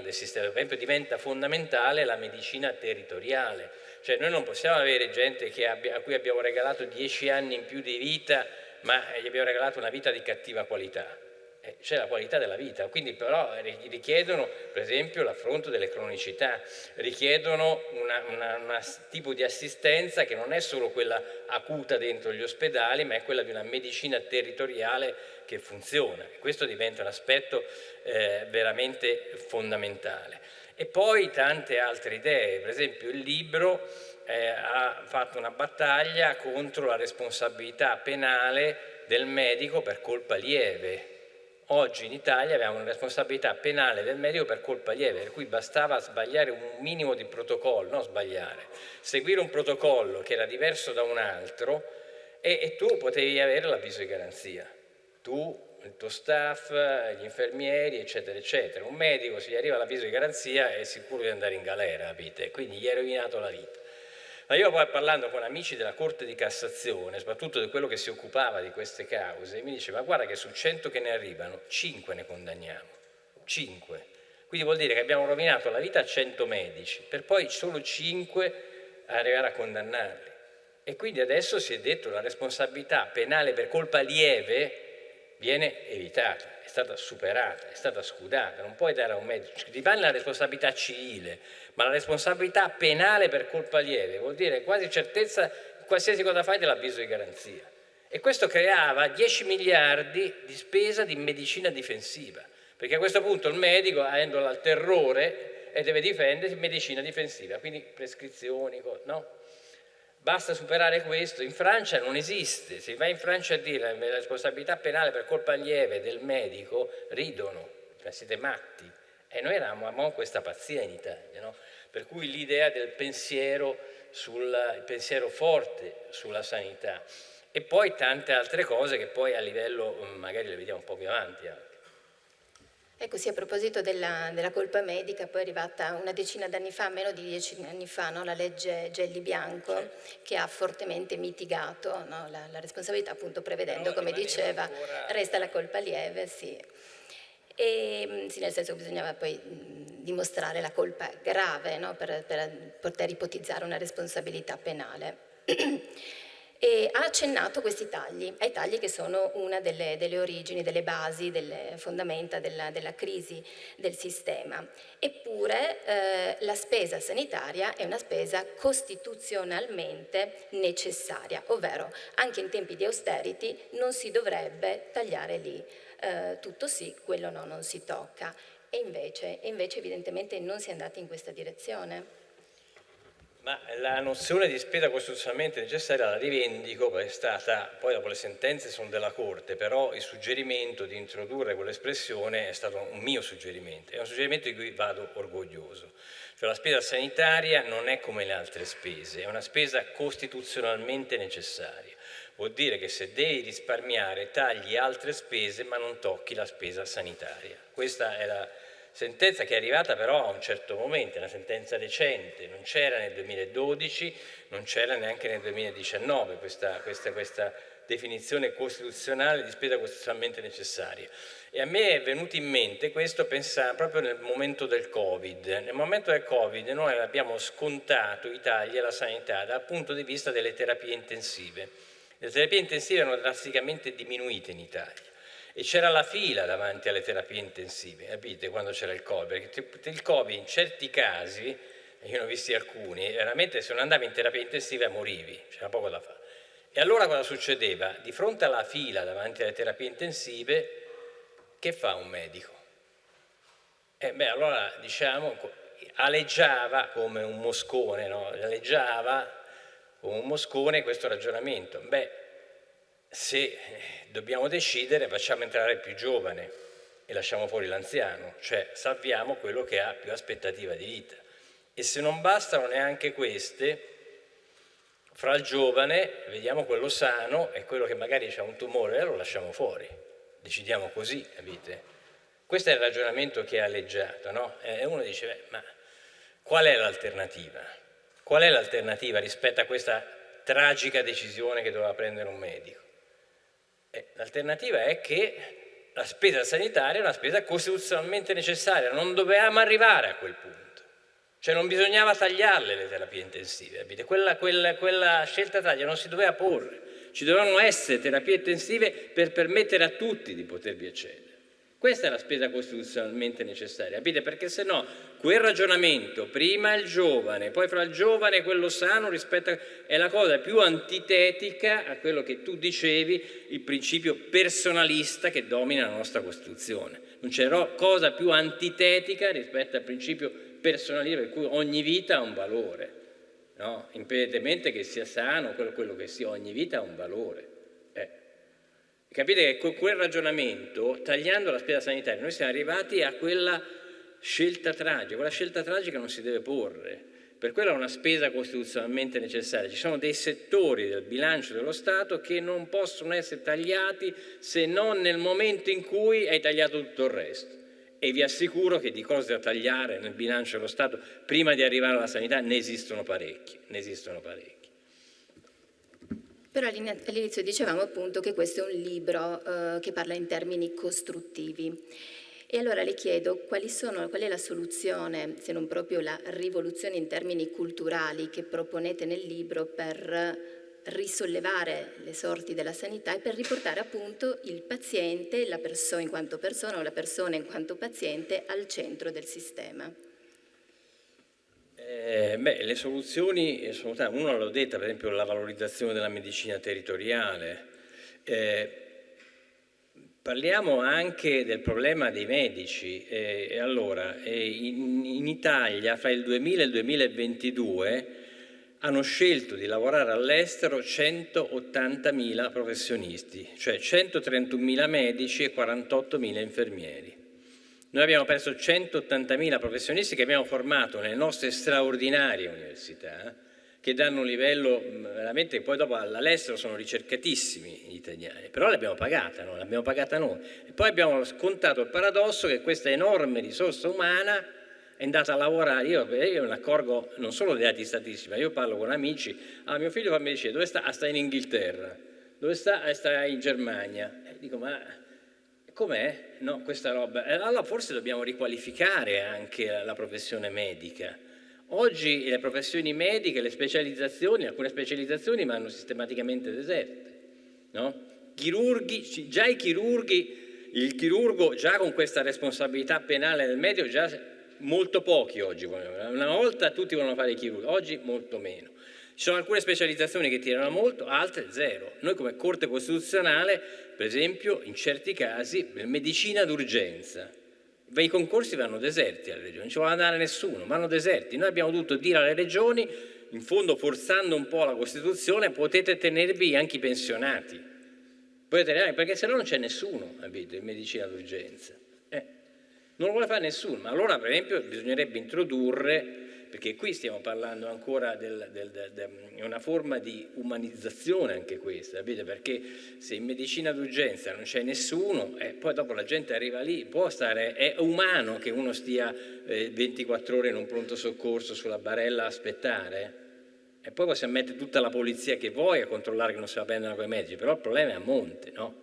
sistema. Per esempio diventa fondamentale la medicina territoriale, Cioè noi non possiamo avere gente a cui abbiamo regalato 10 anni in più di vita, ma gli abbiamo regalato una vita di cattiva qualità. C'è la qualità della vita, quindi però richiedono per esempio l'affronto delle cronicità, richiedono un tipo di assistenza che non è solo quella acuta dentro gli ospedali, ma è quella di una medicina territoriale che funziona. Questo diventa un aspetto veramente fondamentale. E poi tante altre idee, per esempio il libro ha fatto una battaglia contro la responsabilità penale del medico per colpa lieve. Oggi in Italia abbiamo una responsabilità penale del medico per colpa lieve, per cui bastava sbagliare un minimo di protocollo, non sbagliare, seguire un protocollo che era diverso da un altro e tu potevi avere l'avviso di garanzia. Tu, il tuo staff, gli infermieri, eccetera, eccetera. Un medico, se gli arriva l'avviso di garanzia, è sicuro di andare in galera, capite? Quindi gli è rovinato la vita. Ma io poi parlando con amici della Corte di Cassazione, soprattutto di quello che si occupava di queste cause, mi diceva guarda che su 100 che ne arrivano, 5 ne condanniamo, 5. Quindi vuol dire che abbiamo rovinato la vita a 100 medici, per poi solo 5 arrivare a condannarli. E quindi adesso si è detto che la responsabilità penale per colpa lieve viene evitata, è stata superata, è stata scudata. Non puoi dare a un medico, ti vanno la responsabilità civile, ma la responsabilità penale per colpa lieve vuol dire quasi certezza, qualsiasi cosa fai dell'avviso di garanzia. E questo creava 10 miliardi di spesa di medicina difensiva, perché a questo punto il medico, avendo il terrore, deve difendersi, medicina difensiva, quindi prescrizioni, no? Basta superare questo. In Francia non esiste. Se vai in Francia a dire la responsabilità penale per colpa lieve del medico, ridono, cioè siete matti. E noi avevamo questa pazzia in Italia, no? Per cui l'idea del pensiero, il pensiero forte sulla sanità. E poi tante altre cose che poi a livello, magari le vediamo un po' più avanti anche. Ecco sì, a proposito della colpa medica, poi è arrivata una decina d'anni fa, meno di 10 anni fa, no? La legge Gelli-Bianco, che ha fortemente mitigato, no? la responsabilità, appunto prevedendo, come diceva, resta la colpa lieve, sì. E, sì, nel senso che bisognava poi dimostrare la colpa grave, no? per poter ipotizzare una responsabilità penale. E ha accennato questi tagli, ai tagli che sono una delle origini, delle basi, delle fondamenta della crisi del sistema. Eppure la spesa sanitaria è una spesa costituzionalmente necessaria, ovvero anche in tempi di austerity non si dovrebbe tagliare lì, tutto sì, quello no, non si tocca. E invece evidentemente non si è andati in questa direzione. Ma la nozione di spesa costituzionalmente necessaria la rivendico, perché è stata, poi dopo le sentenze sono della Corte, però il suggerimento di introdurre quell'espressione è stato un mio suggerimento, è un suggerimento di cui vado orgoglioso. Cioè la spesa sanitaria non è come le altre spese, è una spesa costituzionalmente necessaria. Vuol dire che se devi risparmiare tagli altre spese ma non tocchi la spesa sanitaria. Questa è la sentenza che è arrivata però a un certo momento, è una sentenza recente, non c'era nel 2012, non c'era neanche nel 2019 questa definizione costituzionale di spesa costituzionalmente necessaria. E a me è venuto in mente questo pensare proprio nel momento del Covid. Nel momento del Covid noi abbiamo scontato i tagli alla sanità dal punto di vista delle terapie intensive. Le terapie intensive erano drasticamente diminuite in Italia. E c'era la fila davanti alle terapie intensive, capite, quando c'era il Covid, perché il Covid in certi casi, io ne ho visti alcuni, veramente se non andavi in terapia intensiva morivi, c'era poco da fare. E allora cosa succedeva? Di fronte alla fila davanti alle terapie intensive, che fa un medico? Allora diciamo, aleggiava come un moscone, no? Aleggiava come un moscone questo ragionamento. Se dobbiamo decidere, facciamo entrare il più giovane e lasciamo fuori l'anziano, cioè salviamo quello che ha più aspettativa di vita. E se non bastano neanche queste, fra il giovane vediamo quello sano e quello che magari ha un tumore lo lasciamo fuori. Decidiamo così, capite? Questo è il ragionamento che è aleggiato, no? E uno dice, ma qual è l'alternativa? Qual è l'alternativa rispetto a questa tragica decisione che doveva prendere un medico? L'alternativa è che la spesa sanitaria è una spesa costituzionalmente necessaria, non dovevamo arrivare a quel punto. Cioè non bisognava tagliarle le terapie intensive, capite? Quella scelta taglia non si doveva porre. Ci dovevano essere terapie intensive per permettere a tutti di potervi accedere. Questa è la spesa costituzionalmente necessaria, capite? Perché se no quel ragionamento, prima il giovane, poi fra il giovane e quello sano, è la cosa più antitetica a quello che tu dicevi, il principio personalista che domina la nostra Costituzione. Non c'è cosa più antitetica rispetto al principio personalista per cui ogni vita ha un valore, no? Indipendentemente che sia sano, quello che sia, ogni vita ha un valore. Capite che con quel ragionamento, tagliando la spesa sanitaria, noi siamo arrivati a quella scelta tragica non si deve porre, per quella è una spesa costituzionalmente necessaria. Ci sono dei settori del bilancio dello Stato che non possono essere tagliati se non nel momento in cui hai tagliato tutto il resto. E vi assicuro che di cose da tagliare nel bilancio dello Stato, prima di arrivare alla sanità, ne esistono parecchie. Però all'inizio dicevamo appunto che questo è un libro che parla in termini costruttivi. E allora le chiedo qual è la soluzione, se non proprio la rivoluzione in termini culturali che proponete nel libro per risollevare le sorti della sanità e per riportare appunto il paziente, la persona in quanto persona o la persona in quanto paziente al centro del sistema. Le soluzioni sono tante. Uno l'ho detta, per esempio la valorizzazione della medicina territoriale. Parliamo anche del problema dei medici. Allora, in Italia fra il 2000 e il 2022 hanno scelto di lavorare all'estero 180.000 professionisti, cioè 131.000 medici e 48.000 infermieri. Noi abbiamo perso 180.000 professionisti che abbiamo formato nelle nostre straordinarie università, che danno un livello veramente, poi dopo all'estero sono ricercatissimi gli italiani, però l'abbiamo pagata noi. E poi abbiamo scontato il paradosso che questa enorme risorsa umana è andata a lavorare, io me ne accorgo non solo dei dati statistici, ma io parlo con amici, mio figlio fa medicina, dove sta? Sta in Inghilterra, dove sta? Sta in Germania. Dico, ma com'è? No, questa roba. Allora forse dobbiamo riqualificare anche la professione medica. Oggi le professioni mediche, le specializzazioni, alcune specializzazioni vanno sistematicamente deserte, no? Chirurghi, già i chirurghi, il chirurgo già con questa responsabilità penale del medico, già molto pochi oggi. Una volta tutti volevano fare i chirurghi, oggi molto meno. Ci sono alcune specializzazioni che tirano molto, altre zero. Noi come Corte Costituzionale, per esempio, in certi casi, medicina d'urgenza, i concorsi vanno deserti alle regioni, non ci vuole andare nessuno, vanno deserti. Noi abbiamo dovuto dire alle regioni, in fondo forzando un po' la Costituzione, potete tenervi anche i pensionati, perché se no non c'è nessuno, capito, in medicina d'urgenza. Non lo vuole fare nessuno, ma allora per esempio bisognerebbe introdurre, perché qui stiamo parlando ancora di una forma di umanizzazione anche questa, capite? Perché se in medicina d'urgenza non c'è nessuno, poi dopo la gente arriva lì, è umano che uno stia 24 ore in un pronto soccorso sulla barella a aspettare? E poi possiamo mettere tutta la polizia che vuoi a controllare che non se la prendano coi mezzi, però il problema è a monte, no?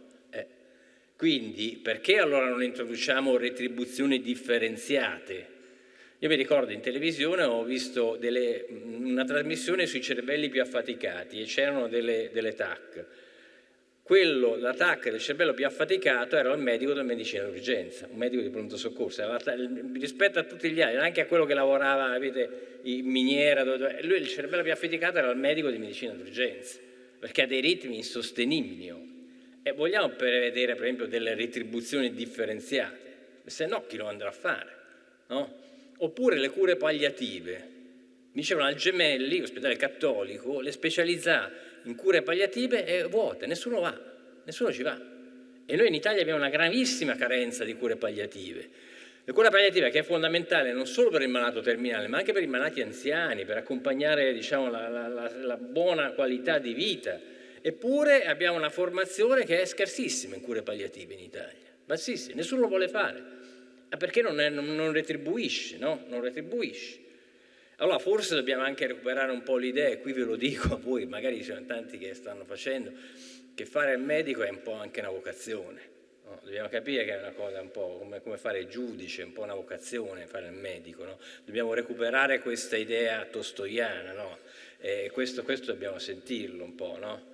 Quindi perché allora non introduciamo retribuzioni differenziate? Io mi ricordo in televisione ho visto una trasmissione sui cervelli più affaticati e c'erano delle TAC. La TAC del cervello più affaticato era il medico di medicina d'urgenza, un medico di pronto soccorso. Rispetto a tutti gli altri, anche a quello che lavorava in miniera, lui il cervello più affaticato era il medico di medicina d'urgenza, perché ha dei ritmi insostenibili. E vogliamo prevedere per esempio delle retribuzioni differenziate, se no chi lo andrà a fare, no? Oppure le cure palliative. Mi dicevano al Gemelli, ospedale cattolico, le specialità in cure palliative è vuote, nessuno ci va. E noi in Italia abbiamo una gravissima carenza di cure palliative. Le cure palliative che è fondamentale non solo per il malato terminale, ma anche per i malati anziani, per accompagnare la buona qualità di vita. Eppure abbiamo una formazione che è scarsissima in cure palliative in Italia, bassissima, nessuno lo vuole fare, perché non retribuisce, no? Non retribuisce. Allora forse dobbiamo anche recuperare un po' l'idea, e qui ve lo dico a voi, magari ci sono tanti che stanno facendo, che fare il medico è un po' anche una vocazione, no? Dobbiamo capire che è una cosa un po' come fare il giudice, un po' una vocazione, fare il medico, no? Dobbiamo recuperare questa idea tolstoiana, no? Questo dobbiamo sentirlo un po', no?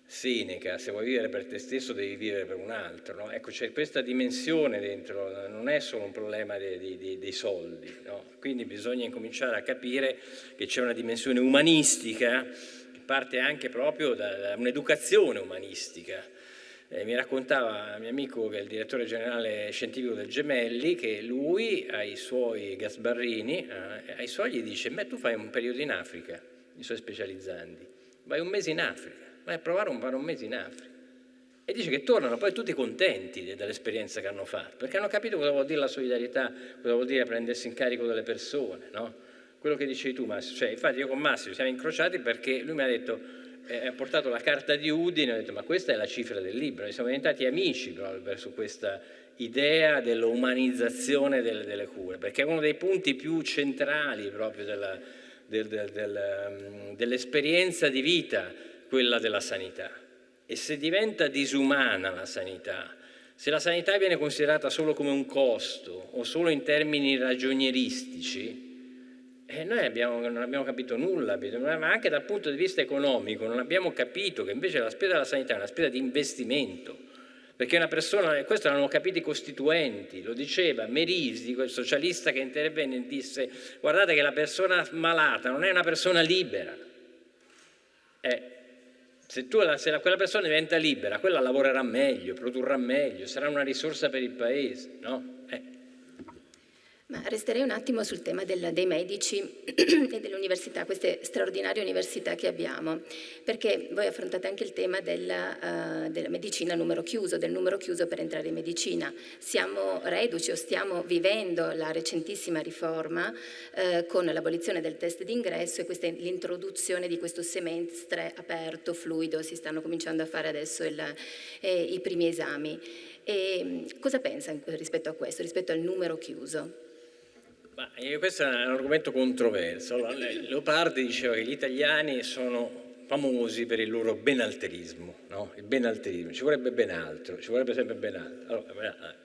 Seneca, se vuoi vivere per te stesso devi vivere per un altro, no? Ecco, c'è questa dimensione dentro, non è solo un problema dei soldi, no? Quindi bisogna incominciare a capire che c'è una dimensione umanistica che parte anche proprio da un'educazione umanistica. Mi raccontava un mio amico che è il direttore generale scientifico del Gemelli che lui ai suoi Gasbarrini, ai suoi gli dice: beh, tu fai un periodo in Africa, i suoi specializzandi, vai un mese in Africa, vai a provare fare un mese in Africa. E dice che tornano poi tutti contenti dell'esperienza che hanno fatto, perché hanno capito cosa vuol dire la solidarietà, cosa vuol dire prendersi in carico delle persone, no? Quello che dicevi tu, Massimo, cioè, infatti io con Massimo siamo incrociati perché lui mi ha detto, ha portato la carta di Udine, ho detto ma questa è la cifra del libro, noi siamo diventati amici proprio verso questa idea dell'umanizzazione delle cure, perché è uno dei punti più centrali proprio dell'esperienza di vita, quella della sanità. E se diventa disumana la sanità, se la sanità viene considerata solo come un costo o solo in termini ragionieristici, noi non abbiamo capito nulla, ma anche dal punto di vista economico non abbiamo capito che invece la spesa della sanità è una spesa di investimento, perché una persona, questo l'hanno capito i costituenti, lo diceva Merisi, quel socialista che intervenne e disse: guardate che la persona malata non è una persona libera, se quella persona diventa libera, quella lavorerà meglio, produrrà meglio, sarà una risorsa per il paese, no? Ma resterei un attimo sul tema dei medici e delle università, queste straordinarie università che abbiamo, perché voi affrontate anche il tema della medicina a numero chiuso, del numero chiuso per entrare in medicina. Siamo reduci o stiamo vivendo la recentissima riforma con l'abolizione del test d'ingresso e l'introduzione di questo semestre aperto, fluido, si stanno cominciando a fare adesso i primi esami. E cosa pensa rispetto a questo, rispetto al numero chiuso? Questo è un argomento controverso. Allora, Leopardi diceva che gli italiani sono famosi per il loro benalterismo, no? Il benalterismo, ci vorrebbe ben altro, ci vorrebbe sempre ben altro. Allora,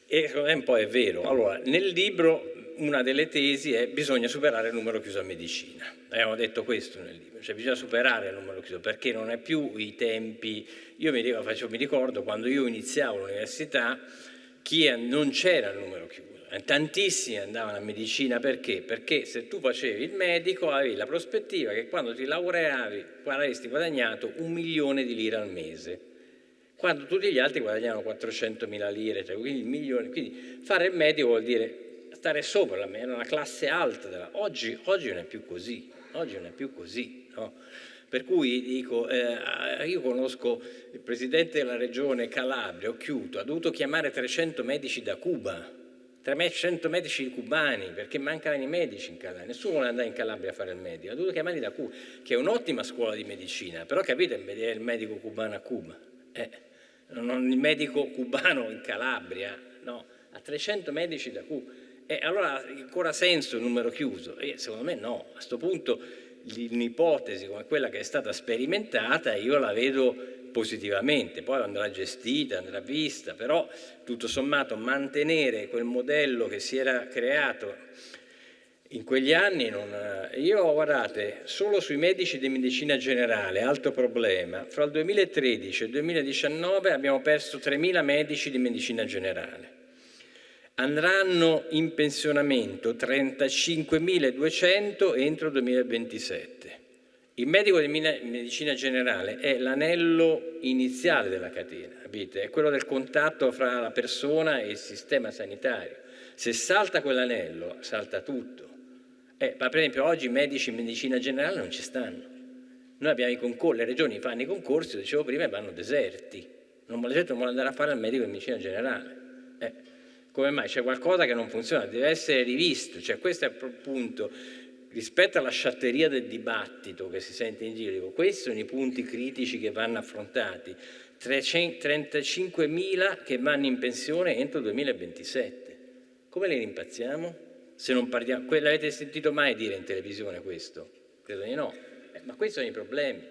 e secondo me un po' è vero. Allora, nel libro una delle tesi è: bisogna superare il numero chiuso a medicina. Abbiamo detto questo nel libro, cioè bisogna superare il numero chiuso perché non è più i tempi. Io mi ricordo quando io iniziavo l'università non c'era il numero chiuso. Tantissimi andavano a medicina perché? Perché se tu facevi il medico avevi la prospettiva che quando ti laureavi avresti guadagnato 1 milione di lire al mese, quando tutti gli altri guadagnavano 400.000 lire, cioè quindi fare il medico vuol dire stare sopra una classe alta. Oggi non è più così, no? Per cui dico, io conosco il presidente della regione Calabria, Occhiuto, ha dovuto chiamare 300 medici da Cuba, 300 medici cubani, perché mancano i medici in Calabria, nessuno vuole andare in Calabria a fare il medico, ha dovuto chiamarli da Cuba, che è un'ottima scuola di medicina, però capite, il medico cubano a Cuba, non il medico cubano in Calabria, no, a 300 medici da Cuba, allora ha ancora senso il numero chiuso? Secondo me no, a questo punto un'ipotesi come quella che è stata sperimentata io la vedo positivamente, poi andrà gestita, andrà vista, però tutto sommato mantenere quel modello che si era creato in quegli anni io guardate, solo sui medici di medicina generale, altro problema, fra il 2013 e il 2019 abbiamo perso 3.000 medici di medicina generale. Andranno in pensionamento 35.200 entro il 2027. Il medico di medicina generale è l'anello iniziale della catena, capite? È quello del contatto fra la persona e il sistema sanitario. Se salta quell'anello, salta tutto. Per esempio oggi i medici in medicina generale non ci stanno. Noi abbiamo i concorsi, le regioni fanno i concorsi, lo dicevo prima, e vanno deserti. La gente non vuole andare a fare il medico in medicina generale. Come mai? C'è qualcosa che non funziona, deve essere rivisto. Cioè, questo è il punto. Rispetto alla sciatteria del dibattito che si sente in giro, dico, questi sono i punti critici che vanno affrontati. 35.000 che vanno in pensione entro il 2027. Come li rimpazziamo? Se non parliamo, l'avete sentito mai dire in televisione questo? Credo di no. Ma questi sono i problemi.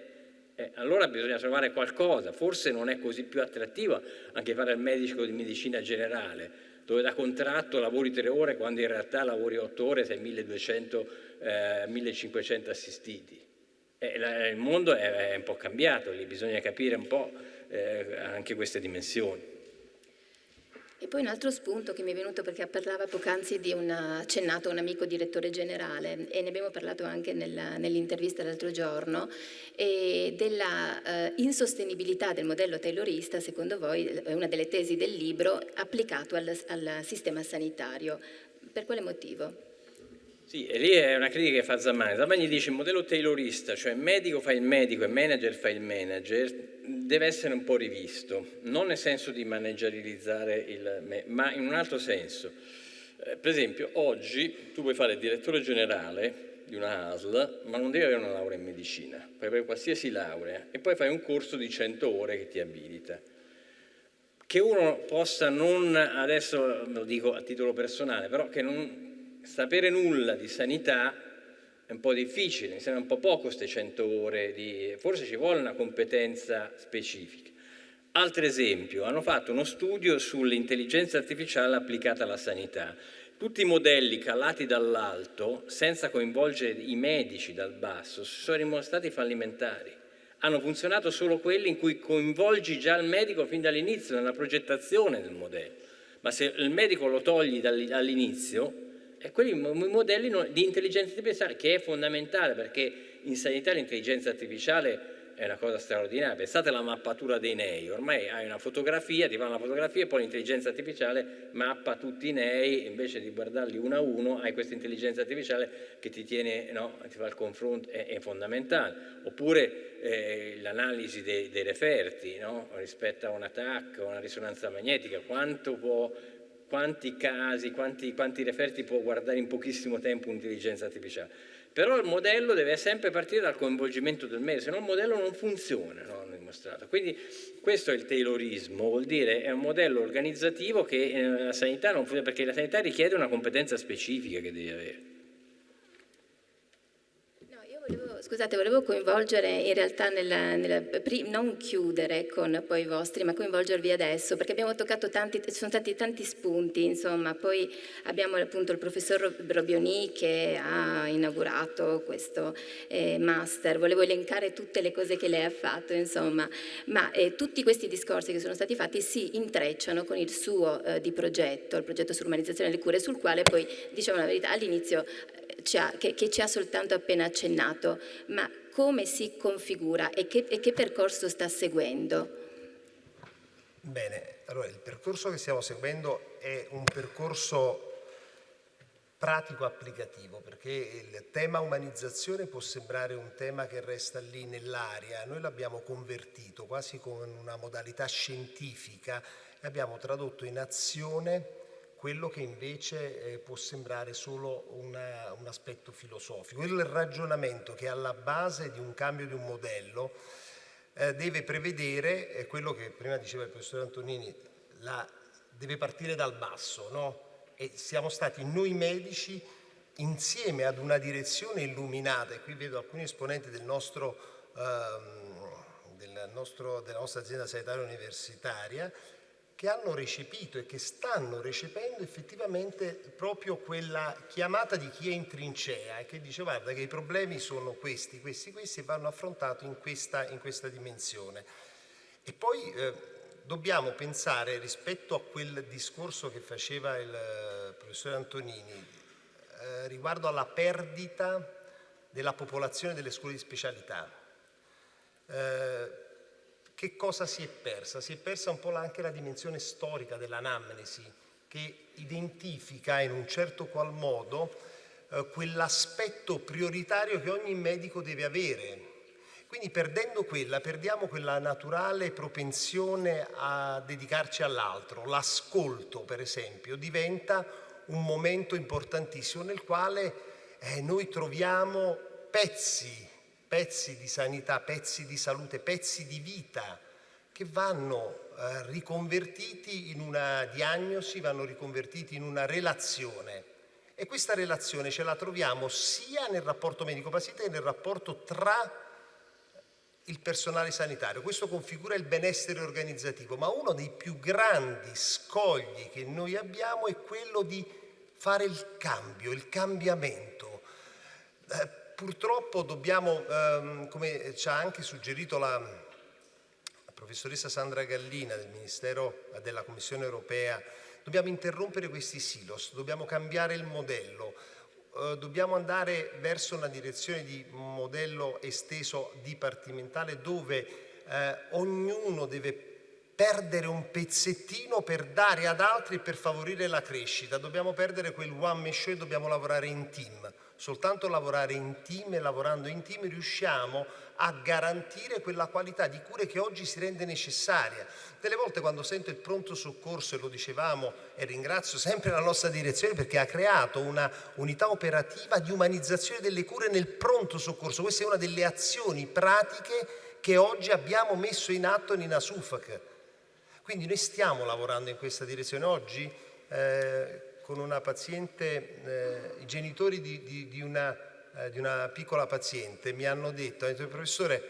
Allora bisogna trovare qualcosa, forse non è così più attrattivo anche fare il medico di medicina generale, dove da contratto lavori 3 ore quando in realtà lavori 8 ore, sei 1200, 1500 assistiti. Il mondo è un po' cambiato, lì bisogna capire un po' anche queste dimensioni. E poi un altro spunto che mi è venuto, perché parlava poc'anzi di accennato a un amico direttore generale, e ne abbiamo parlato anche nell'intervista l'altro giorno, e della insostenibilità del modello taylorista, secondo voi, è una delle tesi del libro, applicato al sistema sanitario. Per quale motivo? Sì, e lì è una critica che fa Zammani. Zammani dice il modello taylorista, cioè medico fa il medico e manager fa il manager, deve essere un po' rivisto, non nel senso di managerializzare ma in un altro senso. Per esempio, oggi tu puoi fare il direttore generale di una ASL, ma non devi avere una laurea in medicina, puoi avere qualsiasi laurea e poi fai un corso di 100 ore che ti abilita. Che uno possa non, adesso lo dico a titolo personale, però che non sapere nulla di sanità è un po' difficile, mi sembra un po' poco queste 100 ore, forse ci vuole una competenza specifica. Altro esempio, hanno fatto uno studio sull'intelligenza artificiale applicata alla sanità. Tutti i modelli calati dall'alto, senza coinvolgere i medici dal basso, sono dimostrati fallimentari. Hanno funzionato solo quelli in cui coinvolgi già il medico fin dall'inizio, nella progettazione del modello. Ma se il medico lo togli dall'inizio, e quelli modelli di intelligenza artificiale, che è fondamentale, perché in sanità l'intelligenza artificiale è una cosa straordinaria. Pensate alla mappatura dei nei, ormai hai una fotografia, ti fa una fotografia e poi l'intelligenza artificiale mappa tutti i nei, invece di guardarli uno a uno hai questa intelligenza artificiale che ti tiene, no, ti fa il confronto, è fondamentale. Oppure l'analisi dei referti, no, rispetto a un attacco, a una risonanza magnetica, quanti casi, quanti referti può guardare in pochissimo tempo un'intelligenza artificiale. Però il modello deve sempre partire dal coinvolgimento del medico, se no il modello non funziona, no? Hanno dimostrato. Quindi questo è il taylorismo, vuol dire è un modello organizzativo che la sanità non funziona, perché la sanità richiede una competenza specifica che devi avere. Volevo coinvolgere in realtà non chiudere con poi i vostri, ma coinvolgervi adesso, perché abbiamo toccato ci sono stati tanti spunti, insomma. Poi abbiamo appunto il professor Robioni che ha inaugurato questo master. Volevo elencare tutte le cose che lei ha fatto, insomma, ma tutti questi discorsi che sono stati fatti si intrecciano con il suo il progetto sull'umanizzazione delle cure, sul quale poi, diciamo la verità, all'inizio che ci ha soltanto appena accennato, ma come si configura e che percorso sta seguendo? Bene, allora il percorso che stiamo seguendo è un percorso pratico-applicativo, perché il tema umanizzazione può sembrare un tema che resta lì nell'aria, noi l'abbiamo convertito quasi con una modalità scientifica e abbiamo tradotto in azione quello che invece può sembrare solo un aspetto filosofico. Il ragionamento che è alla base di un cambio di un modello deve prevedere quello che prima diceva il professor Antonini, deve partire dal basso, no? E siamo stati noi medici insieme ad una direzione illuminata, e qui vedo alcuni esponenti della nostra azienda sanitaria universitaria, che hanno recepito e che stanno recependo effettivamente proprio quella chiamata di chi è in trincea e che dice guarda che i problemi sono questi e vanno affrontati in questa dimensione. E poi dobbiamo pensare, rispetto a quel discorso che faceva il professore Antonini riguardo alla perdita della popolazione delle scuole di specialità, che cosa si è persa? Si è persa un po' anche la dimensione storica dell'anamnesi, che identifica in un certo qual modo quell'aspetto prioritario che ogni medico deve avere. Quindi perdendo perdiamo quella naturale propensione a dedicarci all'altro. L'ascolto, per esempio, diventa un momento importantissimo nel quale noi troviamo pezzi di sanità, pezzi di salute, pezzi di vita che vanno riconvertiti in una diagnosi, vanno riconvertiti in una relazione. E questa relazione ce la troviamo sia nel rapporto medico-paziente che nel rapporto tra il personale sanitario. Questo configura il benessere organizzativo, ma uno dei più grandi scogli che noi abbiamo è quello di fare il cambio, il cambiamento. Purtroppo dobbiamo, come ci ha anche suggerito la professoressa Sandra Gallina del Ministero della Commissione Europea, dobbiamo interrompere questi silos, dobbiamo cambiare il modello, dobbiamo andare verso una direzione di modello esteso dipartimentale dove ognuno deve perdere un pezzettino per dare ad altri e per favorire la crescita. Dobbiamo perdere quel one man show e dobbiamo lavorare in team. Soltanto lavorare in team e lavorando in team riusciamo a garantire quella qualità di cure che oggi si rende necessaria. Delle volte quando sento il pronto soccorso, e lo dicevamo, e ringrazio sempre la nostra direzione perché ha creato una unità operativa di umanizzazione delle cure nel pronto soccorso. Questa è una delle azioni pratiche che oggi abbiamo messo in atto in ASUFAC. Quindi noi stiamo lavorando in questa direzione. Oggi con una paziente, i genitori di una piccola paziente mi hanno detto, professore,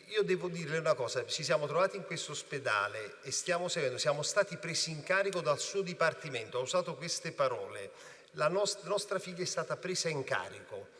io devo dirle una cosa, ci siamo trovati in questo ospedale e stiamo seguendo, siamo stati presi in carico dal suo dipartimento, ha usato queste parole, la nostra figlia è stata presa in carico.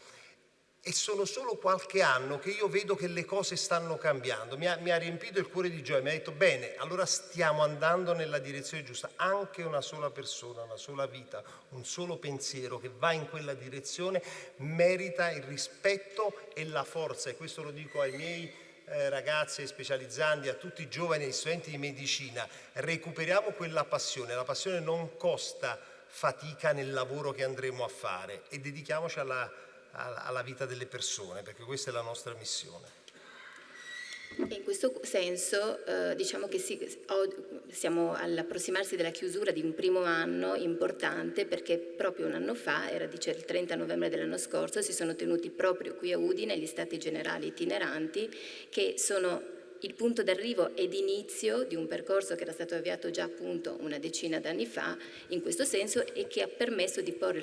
E sono solo qualche anno che io vedo che le cose stanno cambiando. Mi ha riempito il cuore di gioia, mi ha detto bene, allora stiamo andando nella direzione giusta. Anche una sola persona, una sola vita, un solo pensiero che va in quella direzione merita il rispetto e la forza. E questo lo dico ai miei ragazzi, ai specializzandi, a tutti i giovani e studenti di medicina. Recuperiamo quella passione. La passione non costa fatica nel lavoro che andremo a fare e dedichiamoci alla vita delle persone, perché questa è la nostra missione. In questo senso diciamo che siamo all'approssimarsi della chiusura di un primo anno importante, perché proprio un anno fa, il 30 novembre dell'anno scorso, si sono tenuti proprio qui a Udine gli Stati Generali itineranti, che sono il punto d'arrivo ed inizio di un percorso che era stato avviato già appunto una decina d'anni fa in questo senso e che ha permesso di porre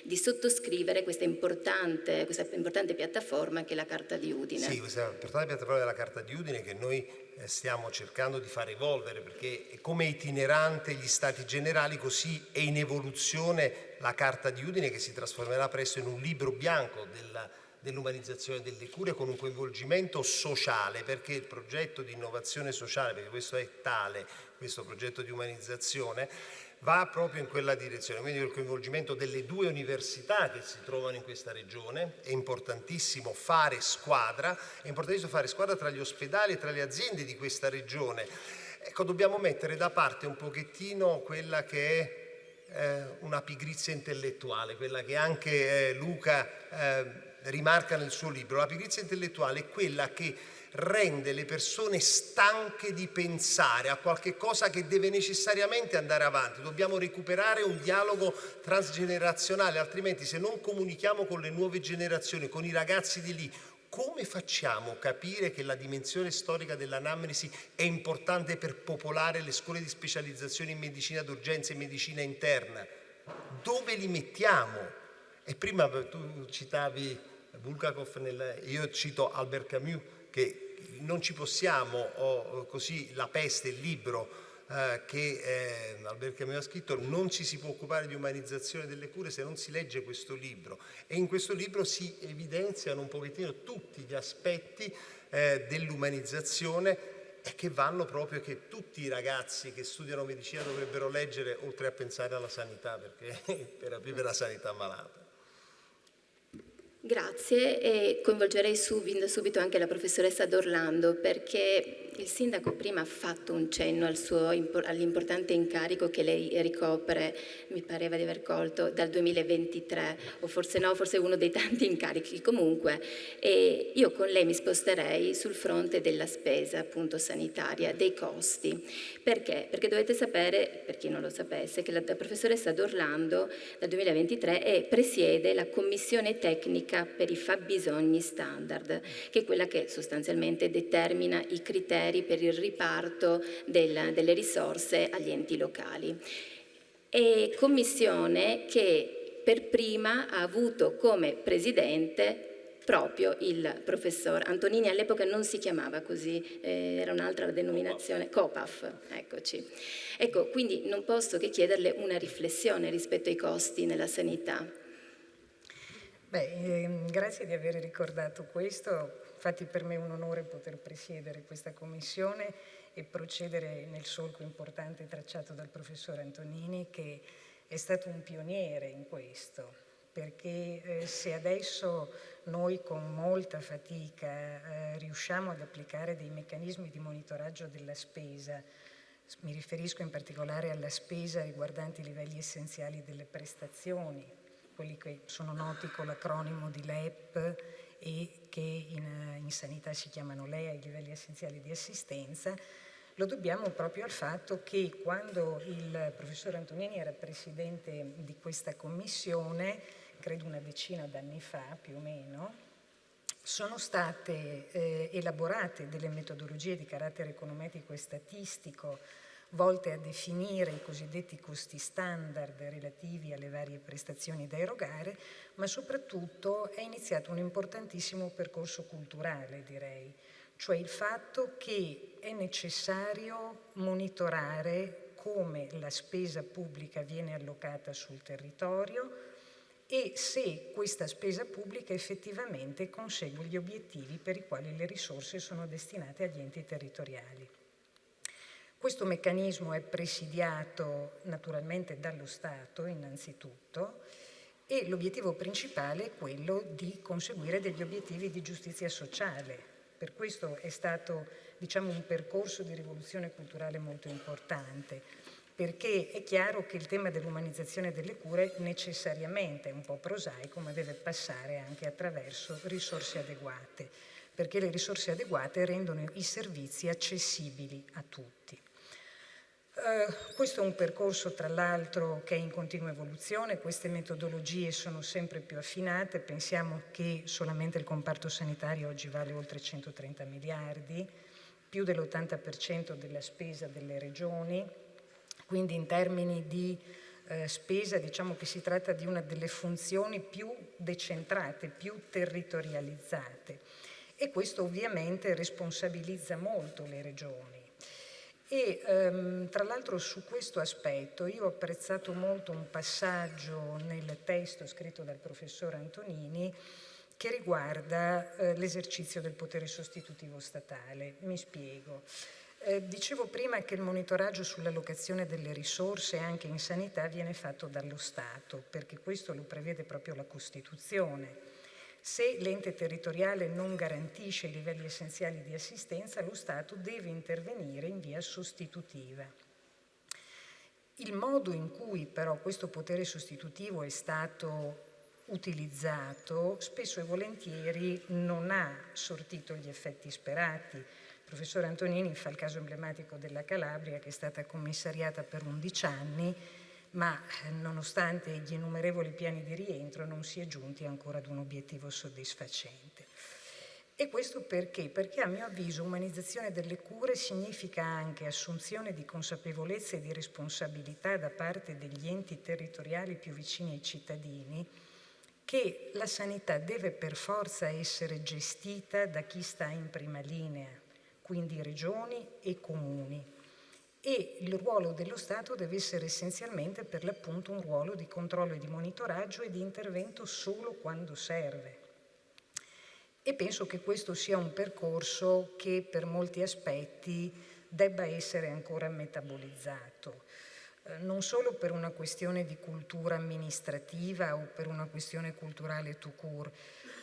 di sottoscrivere questa importante piattaforma che è la Carta di Udine. Sì, questa importante piattaforma della Carta di Udine che noi stiamo cercando di far evolvere, perché come itinerante gli Stati Generali, così è in evoluzione la Carta di Udine, che si trasformerà presto in un libro bianco dell'umanizzazione delle cure con un coinvolgimento sociale, perché il progetto di innovazione sociale, perché questo è tale, questo progetto di umanizzazione, va proprio in quella direzione, quindi il coinvolgimento delle 2 università che si trovano in questa regione, è importantissimo fare squadra, tra gli ospedali e tra le aziende di questa regione. Ecco, dobbiamo mettere da parte un pochettino quella che è una pigrizia intellettuale, quella che anche Luca rimarca nel suo libro. La pigrizia intellettuale è quella che rende le persone stanche di pensare a qualche cosa che deve necessariamente andare avanti. Dobbiamo recuperare un dialogo transgenerazionale, altrimenti se non comunichiamo con le nuove generazioni, con i ragazzi di lì, come facciamo a capire che la dimensione storica dell'anamnesi è importante per popolare le scuole di specializzazione in medicina d'urgenza e medicina interna? Dove li mettiamo? E prima tu citavi Bulgakov, io cito Albert Camus, che non ci possiamo, così La peste, il libro che Albert Camus ha scritto, non ci si può occupare di umanizzazione delle cure se non si legge questo libro. E in questo libro si evidenziano un pochettino tutti gli aspetti dell'umanizzazione e che vanno proprio, che tutti i ragazzi che studiano medicina dovrebbero leggere, oltre a pensare alla sanità, perché per vivere la sanità malata. Grazie, e coinvolgerei subito anche la professoressa D'Orlando, perché il sindaco prima ha fatto un cenno all'importante incarico che lei ricopre, mi pareva di aver colto, dal 2023, o forse no, forse uno dei tanti incarichi comunque, e io con lei mi sposterei sul fronte della spesa appunto sanitaria, dei costi. Perché? Perché dovete sapere, per chi non lo sapesse, che la professoressa D'Orlando dal 2023 presiede la commissione tecnica per i fabbisogni standard, che è quella che sostanzialmente determina i criteri per il riparto delle risorse agli enti locali. E commissione che per prima ha avuto come presidente proprio il professor Antonini. All'epoca non si chiamava così, era un'altra denominazione, COPAF, eccoci. Ecco, quindi non posso che chiederle una riflessione rispetto ai costi nella sanità. Grazie di aver ricordato questo. Infatti per me è un onore poter presiedere questa commissione e procedere nel solco importante tracciato dal professor Antonini, che è stato un pioniere in questo, perché se adesso noi con molta fatica riusciamo ad applicare dei meccanismi di monitoraggio della spesa, mi riferisco in particolare alla spesa riguardante i livelli essenziali delle prestazioni, quelli che sono noti con l'acronimo di LEP e che in sanità si chiamano LEA, i livelli essenziali di assistenza, lo dobbiamo proprio al fatto che quando il professor Antonini era presidente di questa commissione, credo una decina d'anni fa più o meno, sono state elaborate delle metodologie di carattere econometrico e statistico volte a definire i cosiddetti costi standard relativi alle varie prestazioni da erogare, ma soprattutto è iniziato un importantissimo percorso culturale, direi, cioè il fatto che è necessario monitorare come la spesa pubblica viene allocata sul territorio e se questa spesa pubblica effettivamente consegue gli obiettivi per i quali le risorse sono destinate agli enti territoriali. Questo meccanismo è presidiato naturalmente dallo Stato innanzitutto e l'obiettivo principale è quello di conseguire degli obiettivi di giustizia sociale. Per questo è stato, diciamo, un percorso di rivoluzione culturale molto importante, perché è chiaro che il tema dell'umanizzazione delle cure necessariamente è un po' prosaico, ma deve passare anche attraverso risorse adeguate, perché le risorse adeguate rendono i servizi accessibili a tutti. Questo è un percorso tra l'altro che è in continua evoluzione, queste metodologie sono sempre più affinate, pensiamo che solamente il comparto sanitario oggi vale oltre 130 miliardi, più dell'80% della spesa delle regioni, quindi in termini di spesa diciamo che si tratta di una delle funzioni più decentrate, più territorializzate e questo ovviamente responsabilizza molto le regioni. E tra l'altro su questo aspetto io ho apprezzato molto un passaggio nel testo scritto dal professor Antonini che riguarda l'esercizio del potere sostitutivo statale. Mi spiego. Dicevo prima che il monitoraggio sull'allocazione delle risorse anche in sanità viene fatto dallo Stato, perché questo lo prevede proprio la Costituzione. Se l'ente territoriale non garantisce i livelli essenziali di assistenza, lo Stato deve intervenire in via sostitutiva. Il modo in cui però questo potere sostitutivo è stato utilizzato spesso e volentieri non ha sortito gli effetti sperati. Il professor Antonini fa il caso emblematico della Calabria, che è stata commissariata per 11 anni, ma nonostante gli innumerevoli piani di rientro non si è giunti ancora ad un obiettivo soddisfacente. E questo perché? Perché a mio avviso umanizzazione delle cure significa anche assunzione di consapevolezza e di responsabilità da parte degli enti territoriali più vicini ai cittadini che la sanità deve per forza essere gestita da chi sta in prima linea, quindi regioni e comuni. E il ruolo dello Stato deve essere essenzialmente per l'appunto un ruolo di controllo e di monitoraggio e di intervento solo quando serve. E penso che questo sia un percorso che per molti aspetti debba essere ancora metabolizzato, non solo per una questione di cultura amministrativa o per una questione culturale tout court,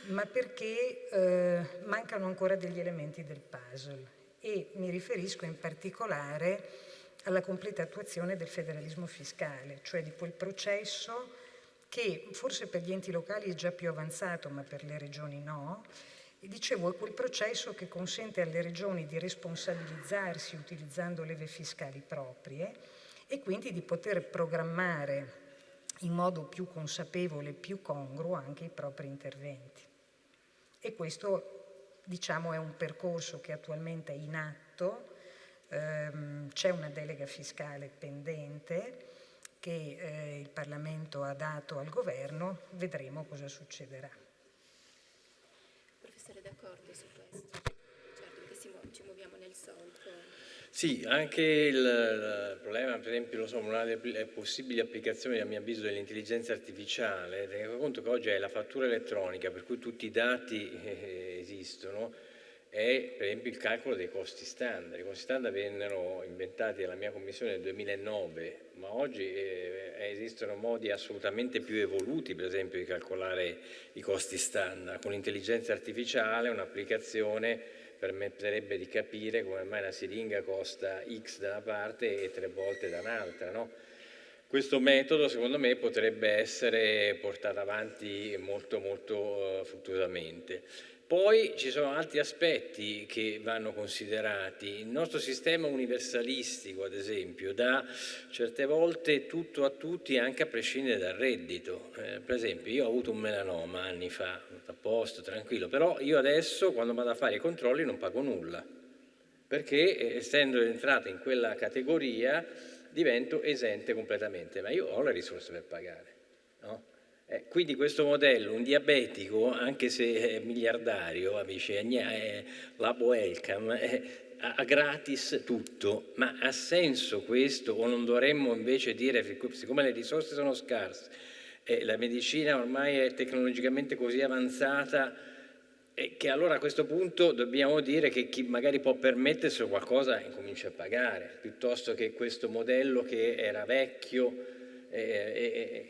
ma perché mancano ancora degli elementi del puzzle e mi riferisco in particolare alla completa attuazione del federalismo fiscale, cioè di quel processo che forse per gli enti locali è già più avanzato, ma per le regioni no. E dicevo, è quel processo che consente alle regioni di responsabilizzarsi utilizzando leve fiscali proprie e quindi di poter programmare in modo più consapevole e più congruo anche i propri interventi. E questo, diciamo, è un percorso che attualmente è in atto. C'è una delega fiscale pendente che il Parlamento ha dato al governo, vedremo cosa succederà. essere d'accordo su questo, certo, perché ci muoviamo nel solco. Sì, anche il problema, per esempio, lo so, una delle possibili applicazioni, a mio avviso, dell'intelligenza artificiale, tenendo conto che oggi è la fattura elettronica, per cui tutti i dati esistono, è per esempio il calcolo dei costi standard. I costi standard vennero inventati dalla mia commissione nel 2009, ma oggi esistono modi assolutamente più evoluti, per esempio, di calcolare i costi standard. Con l'intelligenza artificiale un'applicazione permetterebbe di capire come mai una siringa costa X da una parte e 3 volte da un'altra, no? Questo metodo, secondo me, potrebbe essere portato avanti molto fruttuosamente. Poi ci sono altri aspetti che vanno considerati. Il nostro sistema universalistico, ad esempio, dà certe volte tutto a tutti anche a prescindere dal reddito. Per esempio, io ho avuto un melanoma anni fa, a posto, tranquillo, però io adesso quando vado a fare i controlli non pago nulla, perché essendo entrato in quella categoria divento esente completamente, ma io ho le risorse per pagare, no? Quindi questo modello, un diabetico, anche se è miliardario, dice lab welcome, ha gratis tutto, ma ha senso questo o non dovremmo invece dire, siccome le risorse sono scarse, la medicina ormai è tecnologicamente così avanzata, che allora a questo punto dobbiamo dire che chi magari può permetterselo qualcosa incomincia a pagare, piuttosto che questo modello che era vecchio.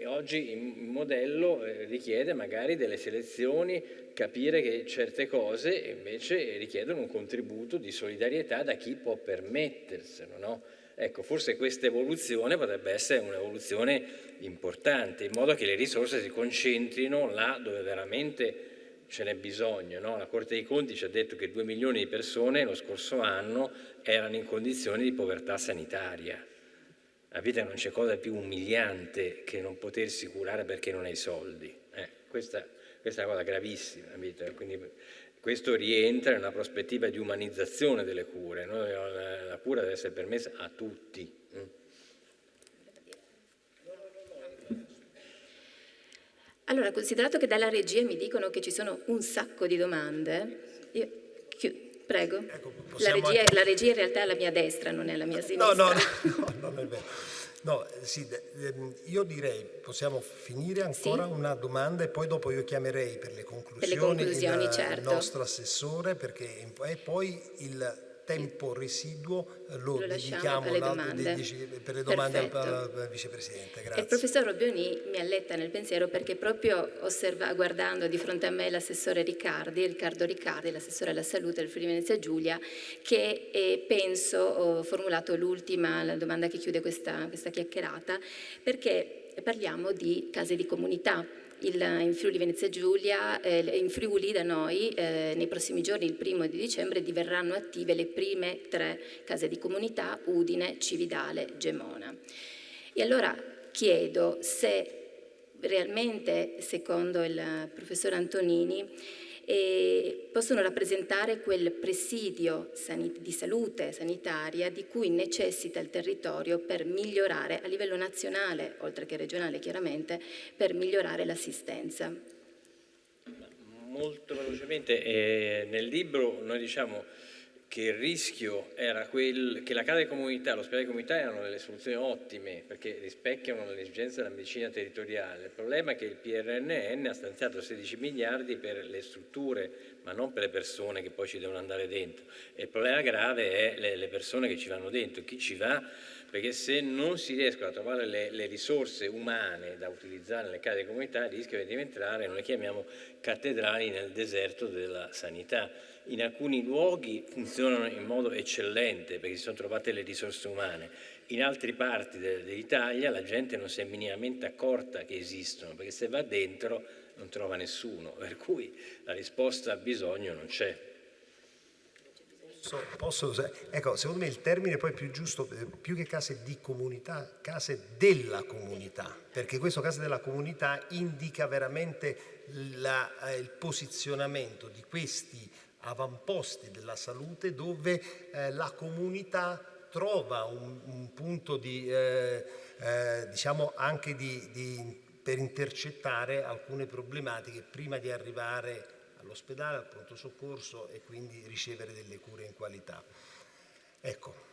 Oggi il modello richiede magari delle selezioni, capire che certe cose invece richiedono un contributo di solidarietà da chi può permetterselo, no? Ecco, forse questa evoluzione potrebbe essere un'evoluzione importante, in modo che le risorse si concentrino là dove veramente ce n'è bisogno, no? La Corte dei Conti ci ha detto che 2 milioni di persone lo scorso anno erano in condizioni di povertà sanitaria. La vita non c'è cosa più umiliante che non potersi curare perché non hai soldi. Questa è una cosa gravissima, quindi questo rientra in una prospettiva di umanizzazione delle cure, no? La cura deve essere permessa a tutti. Allora, considerato che dalla regia mi dicono che ci sono un sacco di domande, prego. Ecco, La regia in realtà è alla mia destra, non è alla mia sinistra. No, non è vero. No, sì, io direi possiamo finire ancora una domanda e poi dopo io chiamerei per le conclusioni certo. Il nostro assessore, perché e poi il tempo residuo lo dedichiamo alle domande. per le domande Perfetto. al vicepresidente. Grazie. Il professor Robbioni mi alletta nel pensiero perché proprio guardando di fronte a me l'assessore Riccardo Riccardi, l'assessore alla salute del Friuli Venezia Giulia, che penso ho formulato la domanda che chiude questa chiacchierata, perché parliamo di case di comunità. In Friuli Venezia Giulia, in Friuli da noi, nei prossimi giorni, il 1° di dicembre, diverranno attive le prime 3 case di comunità, Udine, Cividale, Gemona. E allora chiedo se realmente, secondo il professor Antonini, possono rappresentare quel presidio di salute sanitaria di cui necessita il territorio per migliorare a livello nazionale, oltre che regionale chiaramente, per migliorare l'assistenza. Molto velocemente, nel libro noi diciamo che il rischio era che la casa di comunità, l'ospedale di comunità erano delle soluzioni ottime perché rispecchiano le esigenze della medicina territoriale. Il problema è che il PRNN ha stanziato 16 miliardi per le strutture, ma non per le persone che poi ci devono andare dentro. E il problema grave è le persone che ci vanno dentro, chi ci va, perché se non si riescono a trovare le risorse umane da utilizzare nelle case di comunità rischia di diventare, noi le chiamiamo cattedrali nel deserto della sanità. In alcuni luoghi funzionano in modo eccellente perché si sono trovate le risorse umane, in altre parti dell'Italia la gente non si è minimamente accorta che esistono perché se va dentro non trova nessuno, per cui la risposta al bisogno non c'è. Ecco, secondo me il termine poi più giusto, più che case di comunità, case della comunità, perché questo case della comunità indica veramente il posizionamento di questi avamposti della salute dove la comunità trova un punto diciamo anche per intercettare alcune problematiche prima di arrivare all'ospedale, al pronto soccorso e quindi ricevere delle cure in qualità. Ecco.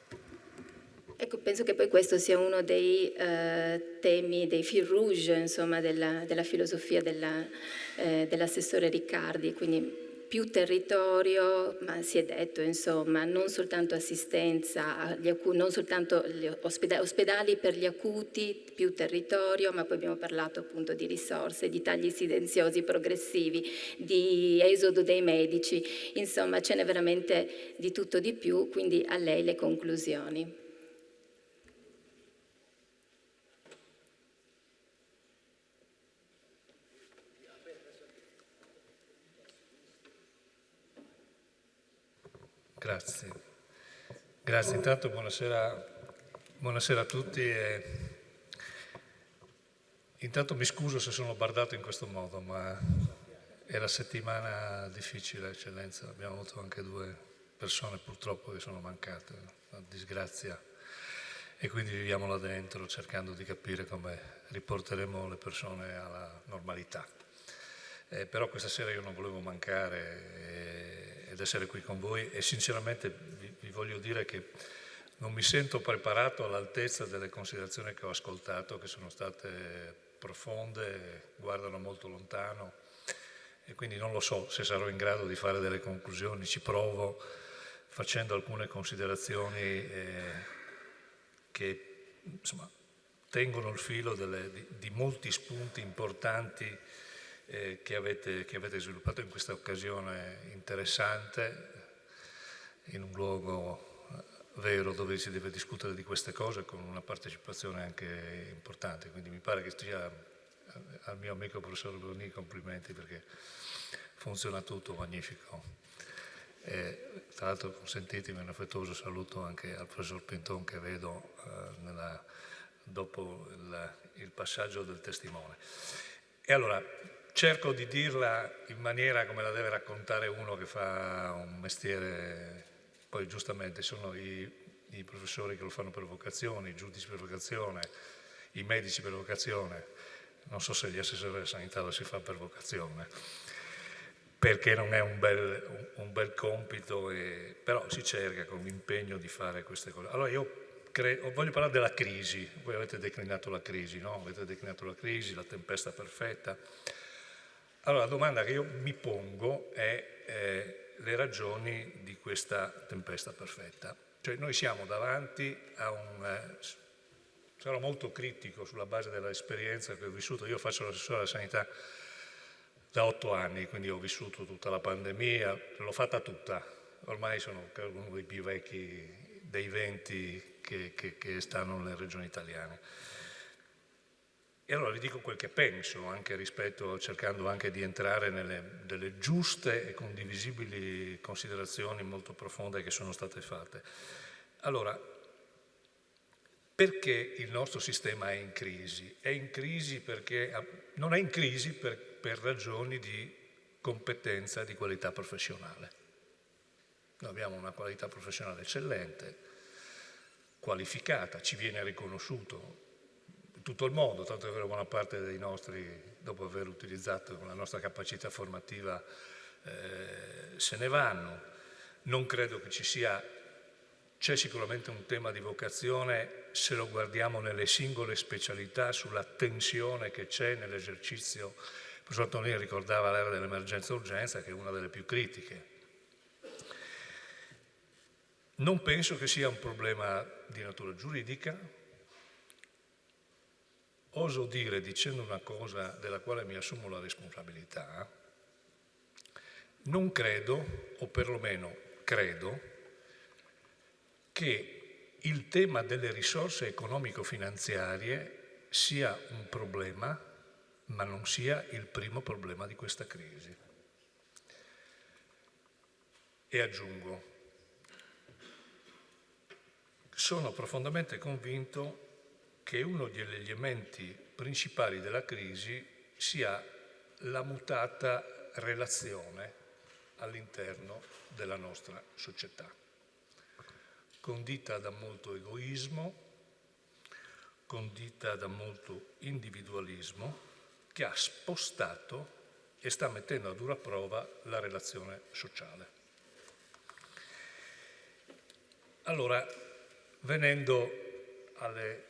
Ecco, penso che poi questo sia uno dei temi, dei fil rouge, insomma, della filosofia dell'assessore Riccardi, quindi più territorio, ma si è detto, insomma, non soltanto assistenza, non soltanto gli ospedali per gli acuti, più territorio, ma poi abbiamo parlato appunto di risorse, di tagli silenziosi progressivi, di esodo dei medici, insomma, ce n'è veramente di tutto di più, quindi a lei le conclusioni. Grazie, intanto buonasera a tutti e intanto mi scuso se sono bardato in questo modo, ma è la settimana difficile, Eccellenza, abbiamo avuto anche 2 persone purtroppo che sono mancate, una disgrazia, e quindi viviamo là dentro cercando di capire come riporteremo le persone alla normalità. Però questa sera io non volevo mancare ed essere qui con voi e sinceramente vi voglio dire che non mi sento preparato all'altezza delle considerazioni che ho ascoltato, che sono state profonde, guardano molto lontano e quindi non lo so se sarò in grado di fare delle conclusioni, ci provo facendo alcune considerazioni che insomma, tengono il filo di molti spunti importanti che avete sviluppato in questa occasione interessante, in un luogo vero dove si deve discutere di queste cose con una partecipazione anche importante. Quindi mi pare che sia al mio amico professor Bruni complimenti perché funziona tutto, magnifico. Tra l'altro consentitemi un affettuoso saluto anche al professor Pinton che vedo dopo il passaggio del testimone. E allora cerco di dirla in maniera come la deve raccontare uno che fa un mestiere, poi giustamente sono i professori che lo fanno per vocazione, i giudici per vocazione, i medici per vocazione, non so se gli assessori della sanità lo si fa per vocazione, perché non è un bel compito, però si cerca con l'impegno di fare queste cose. Allora io voglio parlare della crisi, voi avete declinato la crisi, no? Avete declinato la crisi, la tempesta perfetta. Allora la domanda che io mi pongo è le ragioni di questa tempesta perfetta. Cioè noi siamo davanti a sarò molto critico sulla base dell'esperienza che ho vissuto, io faccio l'assessore alla sanità da 8 anni, quindi ho vissuto tutta la pandemia, l'ho fatta tutta, ormai sono uno dei più vecchi dei 20 che stanno nelle regioni italiane. E allora vi dico quel che penso, anche cercando anche di entrare nelle delle giuste e condivisibili considerazioni molto profonde che sono state fatte. Allora, perché il nostro sistema è in crisi? È in crisi perché non è in crisi per ragioni di competenza, di qualità professionale. Noi abbiamo una qualità professionale eccellente, qualificata, ci viene riconosciuto in tutto il mondo, tanto che buona parte dei nostri, dopo aver utilizzato la nostra capacità formativa, se ne vanno. Non credo che c'è sicuramente un tema di vocazione se lo guardiamo nelle singole specialità, sulla tensione che c'è nell'esercizio. Il professor Tonini ricordava l'era dell'emergenza-urgenza, che è una delle più critiche. Non penso che sia un problema di natura giuridica. Oso dire, dicendo una cosa della quale mi assumo la responsabilità, non credo, o perlomeno credo, che il tema delle risorse economico-finanziarie sia un problema, ma non sia il primo problema di questa crisi. E aggiungo, sono profondamente convinto che uno degli elementi principali della crisi sia la mutata relazione all'interno della nostra società, condita da molto egoismo, condita da molto individualismo, che ha spostato e sta mettendo a dura prova la relazione sociale. Allora, venendo alle...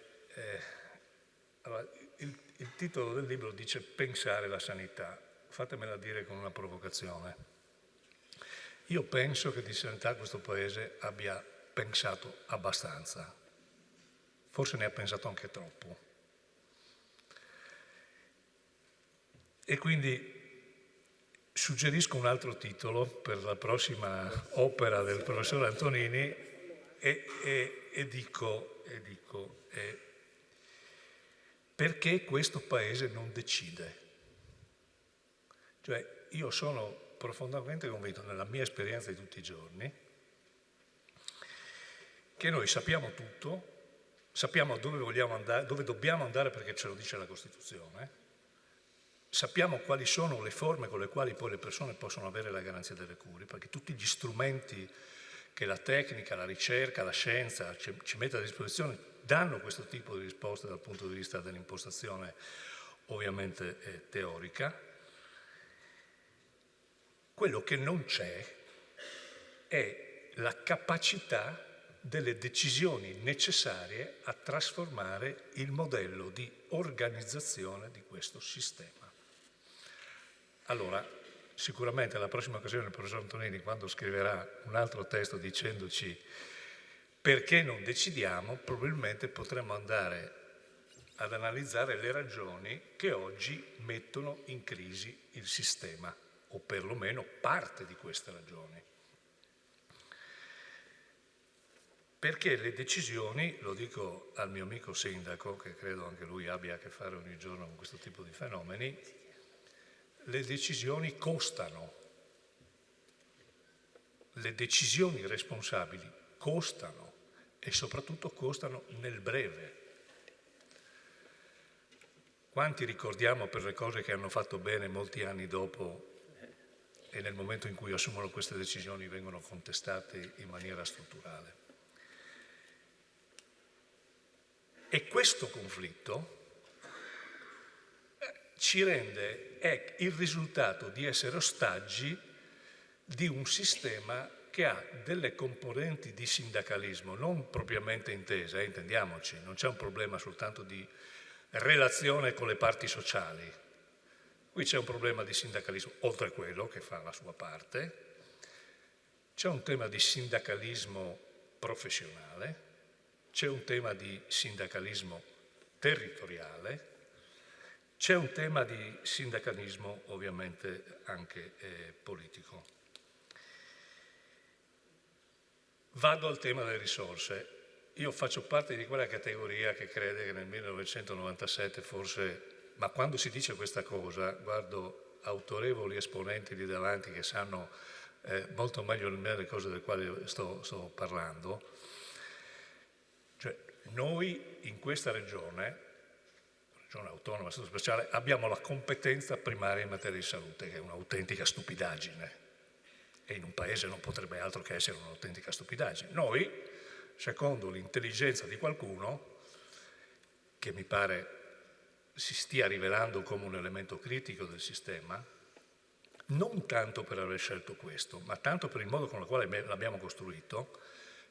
il titolo del libro dice Pensare la sanità. Fatemela dire con una provocazione. Io penso che di sanità questo Paese abbia pensato abbastanza. Forse ne ha pensato anche troppo. E quindi suggerisco un altro titolo per la prossima opera del professor Antonini e dico perché questo Paese non decide. Cioè, io sono profondamente convinto, nella mia esperienza di tutti i giorni, che noi sappiamo tutto, sappiamo dove vogliamo andare, dove dobbiamo andare perché ce lo dice la Costituzione, sappiamo quali sono le forme con le quali poi le persone possono avere la garanzia delle cure, perché tutti gli strumenti che la tecnica, la ricerca, la scienza ci mette a disposizione danno questo tipo di risposte dal punto di vista dell'impostazione ovviamente teorica. Quello che non c'è è la capacità delle decisioni necessarie a trasformare il modello di organizzazione di questo sistema. Allora, sicuramente alla prossima occasione il professor Antonini, quando scriverà un altro testo dicendoci perché non decidiamo, probabilmente potremo andare ad analizzare le ragioni che oggi mettono in crisi il sistema, o perlomeno parte di queste ragioni. Perché le decisioni, lo dico al mio amico sindaco, che credo anche lui abbia a che fare ogni giorno con questo tipo di fenomeni, le decisioni costano. Le decisioni responsabili costano e soprattutto costano nel breve. Quanti ricordiamo per le cose che hanno fatto bene molti anni dopo e nel momento in cui assumono queste decisioni vengono contestate in maniera strutturale? E questo conflitto ci rende, è il risultato di essere ostaggi di un sistema che ha delle componenti di sindacalismo, non propriamente intese, intendiamoci, non c'è un problema soltanto di relazione con le parti sociali, qui c'è un problema di sindacalismo, oltre a quello che fa la sua parte, c'è un tema di sindacalismo professionale, c'è un tema di sindacalismo territoriale, c'è un tema di sindacalismo ovviamente anche politico. Vado al tema delle risorse. Io faccio parte di quella categoria che crede che nel 1997 forse, ma quando si dice questa cosa, guardo autorevoli esponenti lì davanti che sanno molto meglio di me le cose delle quali sto parlando, cioè noi in questa regione autonoma, stato speciale, abbiamo la competenza primaria in materia di salute, che è un'autentica stupidaggine. E in un paese non potrebbe altro che essere un'autentica stupidaggine. Noi, secondo l'intelligenza di qualcuno, che mi pare si stia rivelando come un elemento critico del sistema, non tanto per aver scelto questo, ma tanto per il modo con il quale l'abbiamo costruito,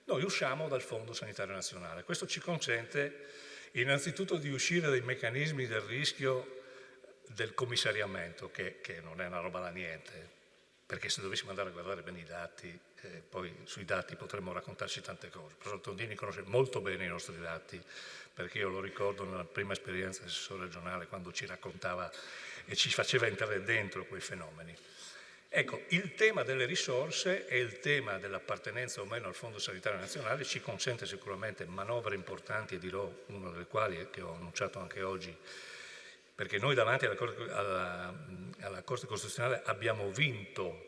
noi usciamo dal Fondo Sanitario Nazionale. Questo ci consente innanzitutto di uscire dai meccanismi del rischio del commissariamento, che non è una roba da niente, perché se dovessimo andare a guardare bene i dati, poi sui dati potremmo raccontarci tante cose. Il professor Tondini conosce molto bene i nostri dati, perché io lo ricordo nella prima esperienza di assessore regionale, quando ci raccontava e ci faceva entrare dentro quei fenomeni. Ecco, il tema delle risorse e il tema dell'appartenenza o meno al Fondo Sanitario Nazionale ci consente sicuramente manovre importanti, e dirò una delle quali che ho annunciato anche oggi, perché noi davanti alla Corte Costituzionale abbiamo vinto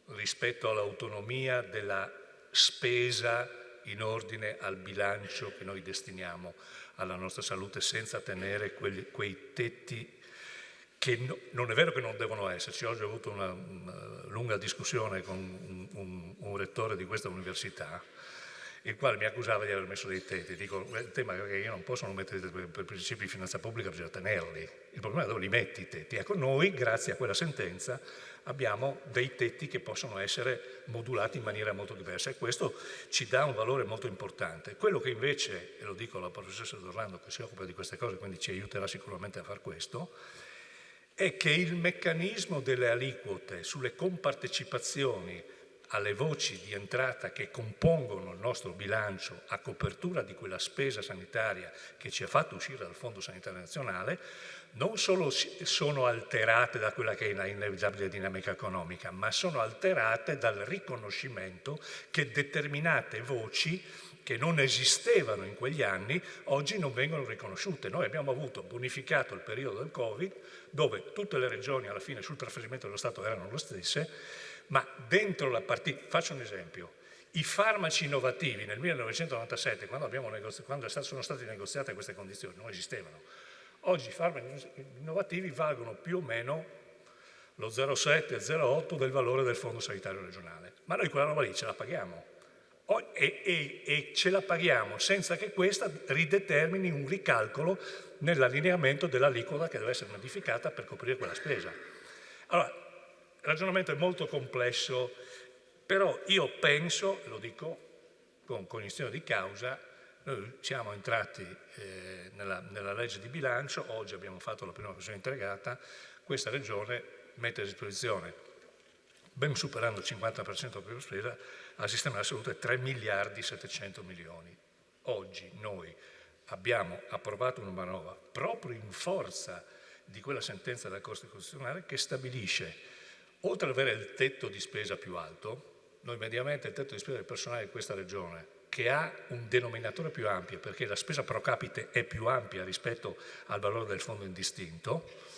rispetto all'autonomia della spesa in ordine al bilancio che noi destiniamo alla nostra salute, senza tenere quei tetti che non è vero che non devono esserci. Oggi ho avuto una lunga discussione con un rettore di questa università il quale mi accusava di aver messo dei tetti. Dico, il tema è che io non posso non mettere per principi di finanza pubblica, bisogna tenerli. Il problema è dove li metti i tetti. Ecco, noi, grazie a quella sentenza, abbiamo dei tetti che possono essere modulati in maniera molto diversa e questo ci dà un valore molto importante. Quello che invece, e lo dico alla professoressa D'Orlando che si occupa di queste cose, quindi ci aiuterà sicuramente a far questo, è che il meccanismo delle aliquote sulle compartecipazioni alle voci di entrata che compongono il nostro bilancio a copertura di quella spesa sanitaria che ci ha fatto uscire dal Fondo Sanitario Nazionale, non solo sono alterate da quella che è la inevitabile dinamica economica, ma sono alterate dal riconoscimento che determinate voci che non esistevano in quegli anni, oggi non vengono riconosciute. Noi abbiamo avuto bonificato il periodo del Covid, dove tutte le regioni alla fine sul trasferimento dello Stato erano le stesse, ma dentro la partita, faccio un esempio, i farmaci innovativi nel 1997, quando sono state negoziate queste condizioni, non esistevano. Oggi i farmaci innovativi valgono più o meno lo 0,7-0,8 del valore del Fondo Sanitario Regionale, ma noi quella roba lì ce la paghiamo. E ce la paghiamo senza che questa ridetermini un ricalcolo nell'allineamento dell'aliquota che deve essere modificata per coprire quella spesa. Allora, il ragionamento è molto complesso, però io penso, lo dico con cognizione di causa, noi siamo entrati nella legge di bilancio, oggi abbiamo fatto la prima versione integrata, questa regione mette a disposizione, ben superando il 50% per la spesa, al sistema della salute 3 miliardi 700 milioni. Oggi noi abbiamo approvato una manovra proprio in forza di quella sentenza della Corte Costituzionale che stabilisce, oltre ad avere il tetto di spesa più alto, noi mediamente il tetto di spesa del personale di questa regione, che ha un denominatore più ampio perché la spesa pro capite è più ampia rispetto al valore del fondo indistinto,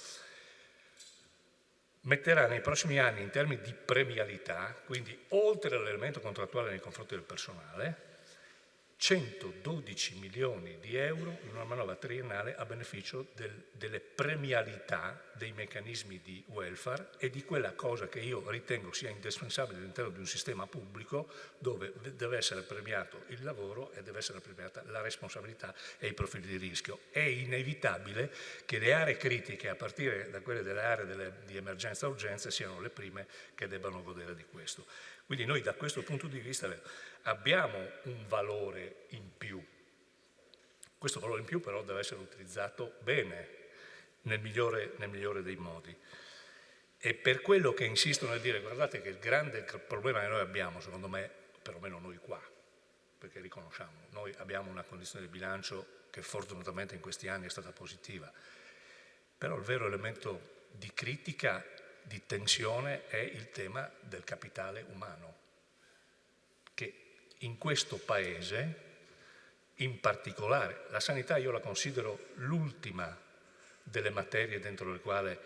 metterà nei prossimi anni in termini di premialità, quindi oltre all'elemento contrattuale nei confronti del personale, 112 milioni di euro in una manovra triennale a beneficio delle premialità dei meccanismi di welfare e di quella cosa che io ritengo sia indispensabile all'interno di un sistema pubblico dove deve essere premiato il lavoro e deve essere premiata la responsabilità e i profili di rischio. È inevitabile che le aree critiche, a partire da quelle delle aree di emergenza-urgenza, siano le prime che debbano godere di questo. Quindi noi da questo punto di vista abbiamo un valore in più. Questo valore in più però deve essere utilizzato bene, nel migliore dei modi. E per quello che insisto nel dire, guardate che il grande problema che noi abbiamo, secondo me, perlomeno noi qua, perché riconosciamo, noi abbiamo una condizione di bilancio che fortunatamente in questi anni è stata positiva, però il vero elemento di critica, di tensione è il tema del capitale umano, che in questo Paese, in particolare, la sanità io la considero l'ultima delle materie dentro le quali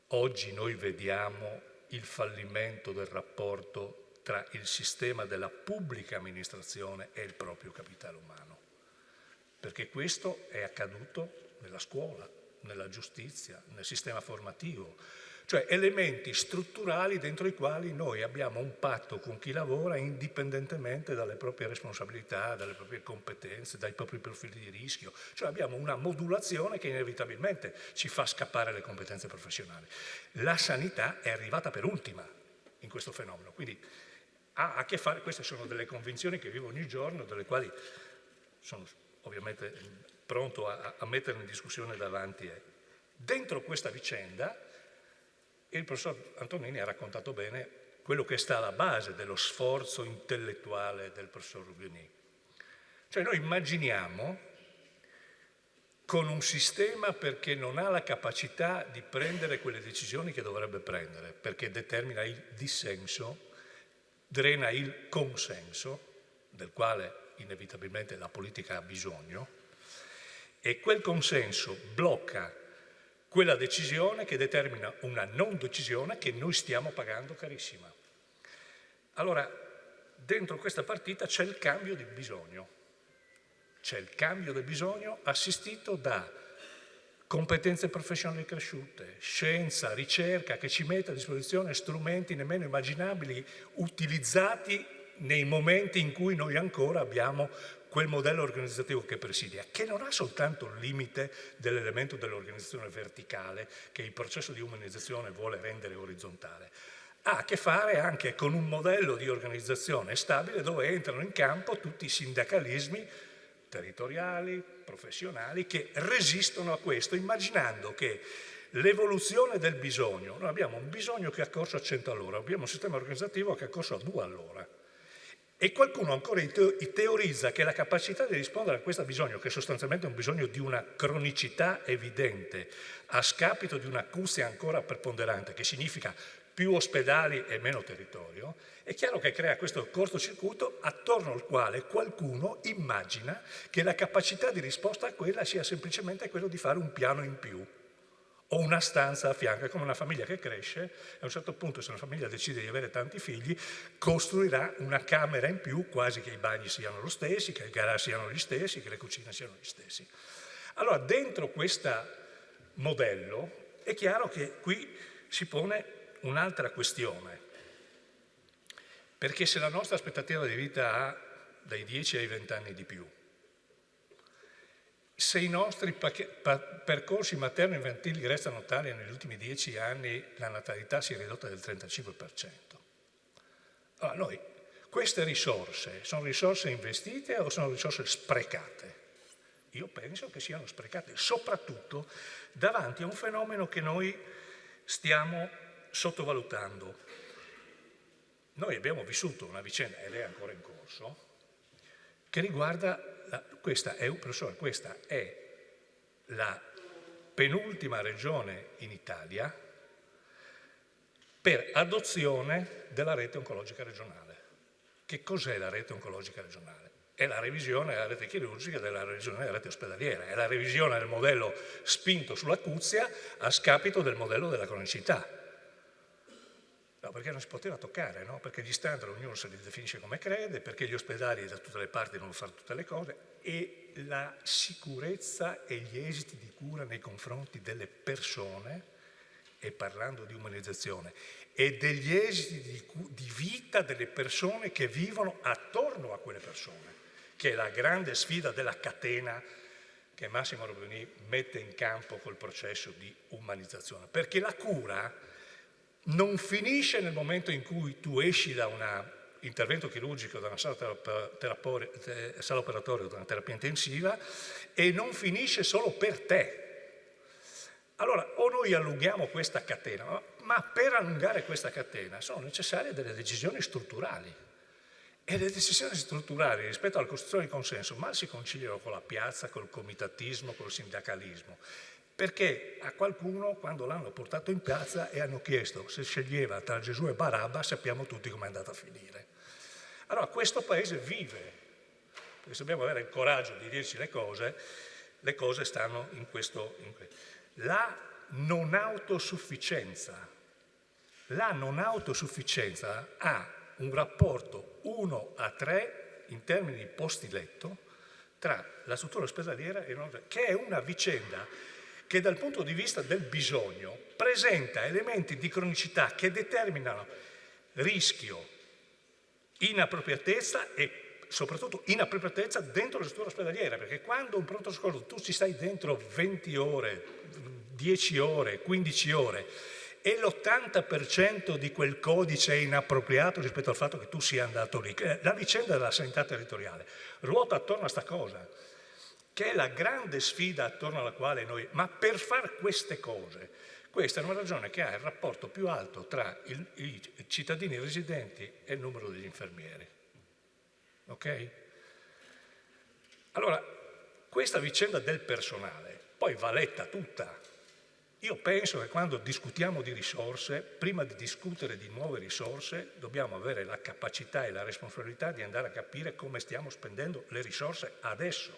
oggi noi vediamo il fallimento del rapporto tra il sistema della pubblica amministrazione e il proprio capitale umano, perché questo è accaduto nella scuola, nella giustizia, nel sistema formativo, cioè elementi strutturali dentro i quali noi abbiamo un patto con chi lavora indipendentemente dalle proprie responsabilità, dalle proprie competenze, dai propri profili di rischio, cioè abbiamo una modulazione che inevitabilmente ci fa scappare le competenze professionali. La sanità è arrivata per ultima in questo fenomeno, quindi ha a che fare, queste sono delle convinzioni che vivo ogni giorno, delle quali sono ovviamente pronto a mettere in discussione davanti. Dentro questa vicenda il professor Antonini ha raccontato bene quello che sta alla base dello sforzo intellettuale del professor Rubioni. Cioè noi immaginiamo con un sistema perché non ha la capacità di prendere quelle decisioni che dovrebbe prendere, perché determina il dissenso, drena il consenso, del quale inevitabilmente la politica ha bisogno, e quel consenso blocca quella decisione che determina una non decisione che noi stiamo pagando carissima. Allora, dentro questa partita c'è il cambio di bisogno. C'è il cambio del bisogno assistito da competenze professionali cresciute, scienza, ricerca che ci mette a disposizione strumenti nemmeno immaginabili, utilizzati nei momenti in cui noi ancora abbiamo quel modello organizzativo che presidia, che non ha soltanto il limite dell'elemento dell'organizzazione verticale che il processo di umanizzazione vuole rendere orizzontale, ha a che fare anche con un modello di organizzazione stabile dove entrano in campo tutti i sindacalismi territoriali, professionali, che resistono a questo, immaginando che l'evoluzione del bisogno, noi abbiamo un bisogno che è a corso a 100 all'ora, abbiamo un sistema organizzativo che è a corso a 2 all'ora. E qualcuno ancora teorizza che la capacità di rispondere a questo bisogno, che sostanzialmente è un bisogno di una cronicità evidente, a scapito di un'acustia ancora preponderante, che significa più ospedali e meno territorio, è chiaro che crea questo cortocircuito attorno al quale qualcuno immagina che la capacità di risposta a quella sia semplicemente quello di fare un piano in più o una stanza a fianco. È come una famiglia che cresce, a un certo punto, se una famiglia decide di avere tanti figli, costruirà una camera in più, quasi che i bagni siano lo stessi, che i garage siano gli stessi, che le cucine siano gli stessi. Allora, dentro questo modello è chiaro che qui si pone un'altra questione, perché se la nostra aspettativa di vita ha dai 10 ai 20 anni di più, se i nostri percorsi materno-infantili restano tali e negli ultimi 10 anni la natalità si è ridotta del 35%, allora noi, queste risorse sono risorse investite o sono risorse sprecate? Io penso che siano sprecate, soprattutto davanti a un fenomeno che noi stiamo sottovalutando. Noi abbiamo vissuto una vicenda, ed è ancora in corso, che riguarda, questa è la penultima regione in Italia per adozione della rete oncologica regionale. Che cos'è la rete oncologica regionale? È la revisione della rete chirurgica, della revisione della rete ospedaliera, è la revisione del modello spinto sull'acuzia a scapito del modello della cronicità. No, perché non si poteva toccare, no? Perché gli standard ognuno se li definisce come crede, perché gli ospedali da tutte le parti devono fare tutte le cose, e la sicurezza e gli esiti di cura nei confronti delle persone, e parlando di umanizzazione, e degli esiti di vita delle persone che vivono attorno a quelle persone, che è la grande sfida della catena che Massimo Robini mette in campo col processo di umanizzazione. Perché la cura non finisce nel momento in cui tu esci da un intervento chirurgico, da una sala operatoria o da una terapia intensiva, e non finisce solo per te. Allora, o noi allunghiamo questa catena, ma per allungare questa catena sono necessarie delle decisioni strutturali. E le decisioni strutturali rispetto alla costruzione di consenso mal si conciliano con la piazza, col comitatismo, col sindacalismo. Perché a qualcuno, quando l'hanno portato in piazza e hanno chiesto se sceglieva tra Gesù e Barabba, sappiamo tutti come è andata a finire. Allora, questo Paese vive, perché se dobbiamo avere il coraggio di dirci le cose stanno in questo. La non autosufficienza ha un rapporto 1:3 in termini di posti letto tra la struttura ospedaliera e non, che è una vicenda che dal punto di vista del bisogno presenta elementi di cronicità che determinano rischio, inappropriatezza e soprattutto inappropriatezza dentro la struttura ospedaliera, perché quando un pronto soccorso tu ci stai dentro 20 ore, 10 ore, 15 ore e l'80% di quel codice è inappropriato rispetto al fatto che tu sia andato lì, la vicenda della sanità territoriale ruota attorno a sta cosa, che è la grande sfida attorno alla quale noi. Ma per fare queste cose, questa è una ragione che ha il rapporto più alto tra i cittadini residenti e il numero degli infermieri. Ok? Allora, questa vicenda del personale poi va letta tutta. Io penso che quando discutiamo di risorse, prima di discutere di nuove risorse, dobbiamo avere la capacità e la responsabilità di andare a capire come stiamo spendendo le risorse adesso.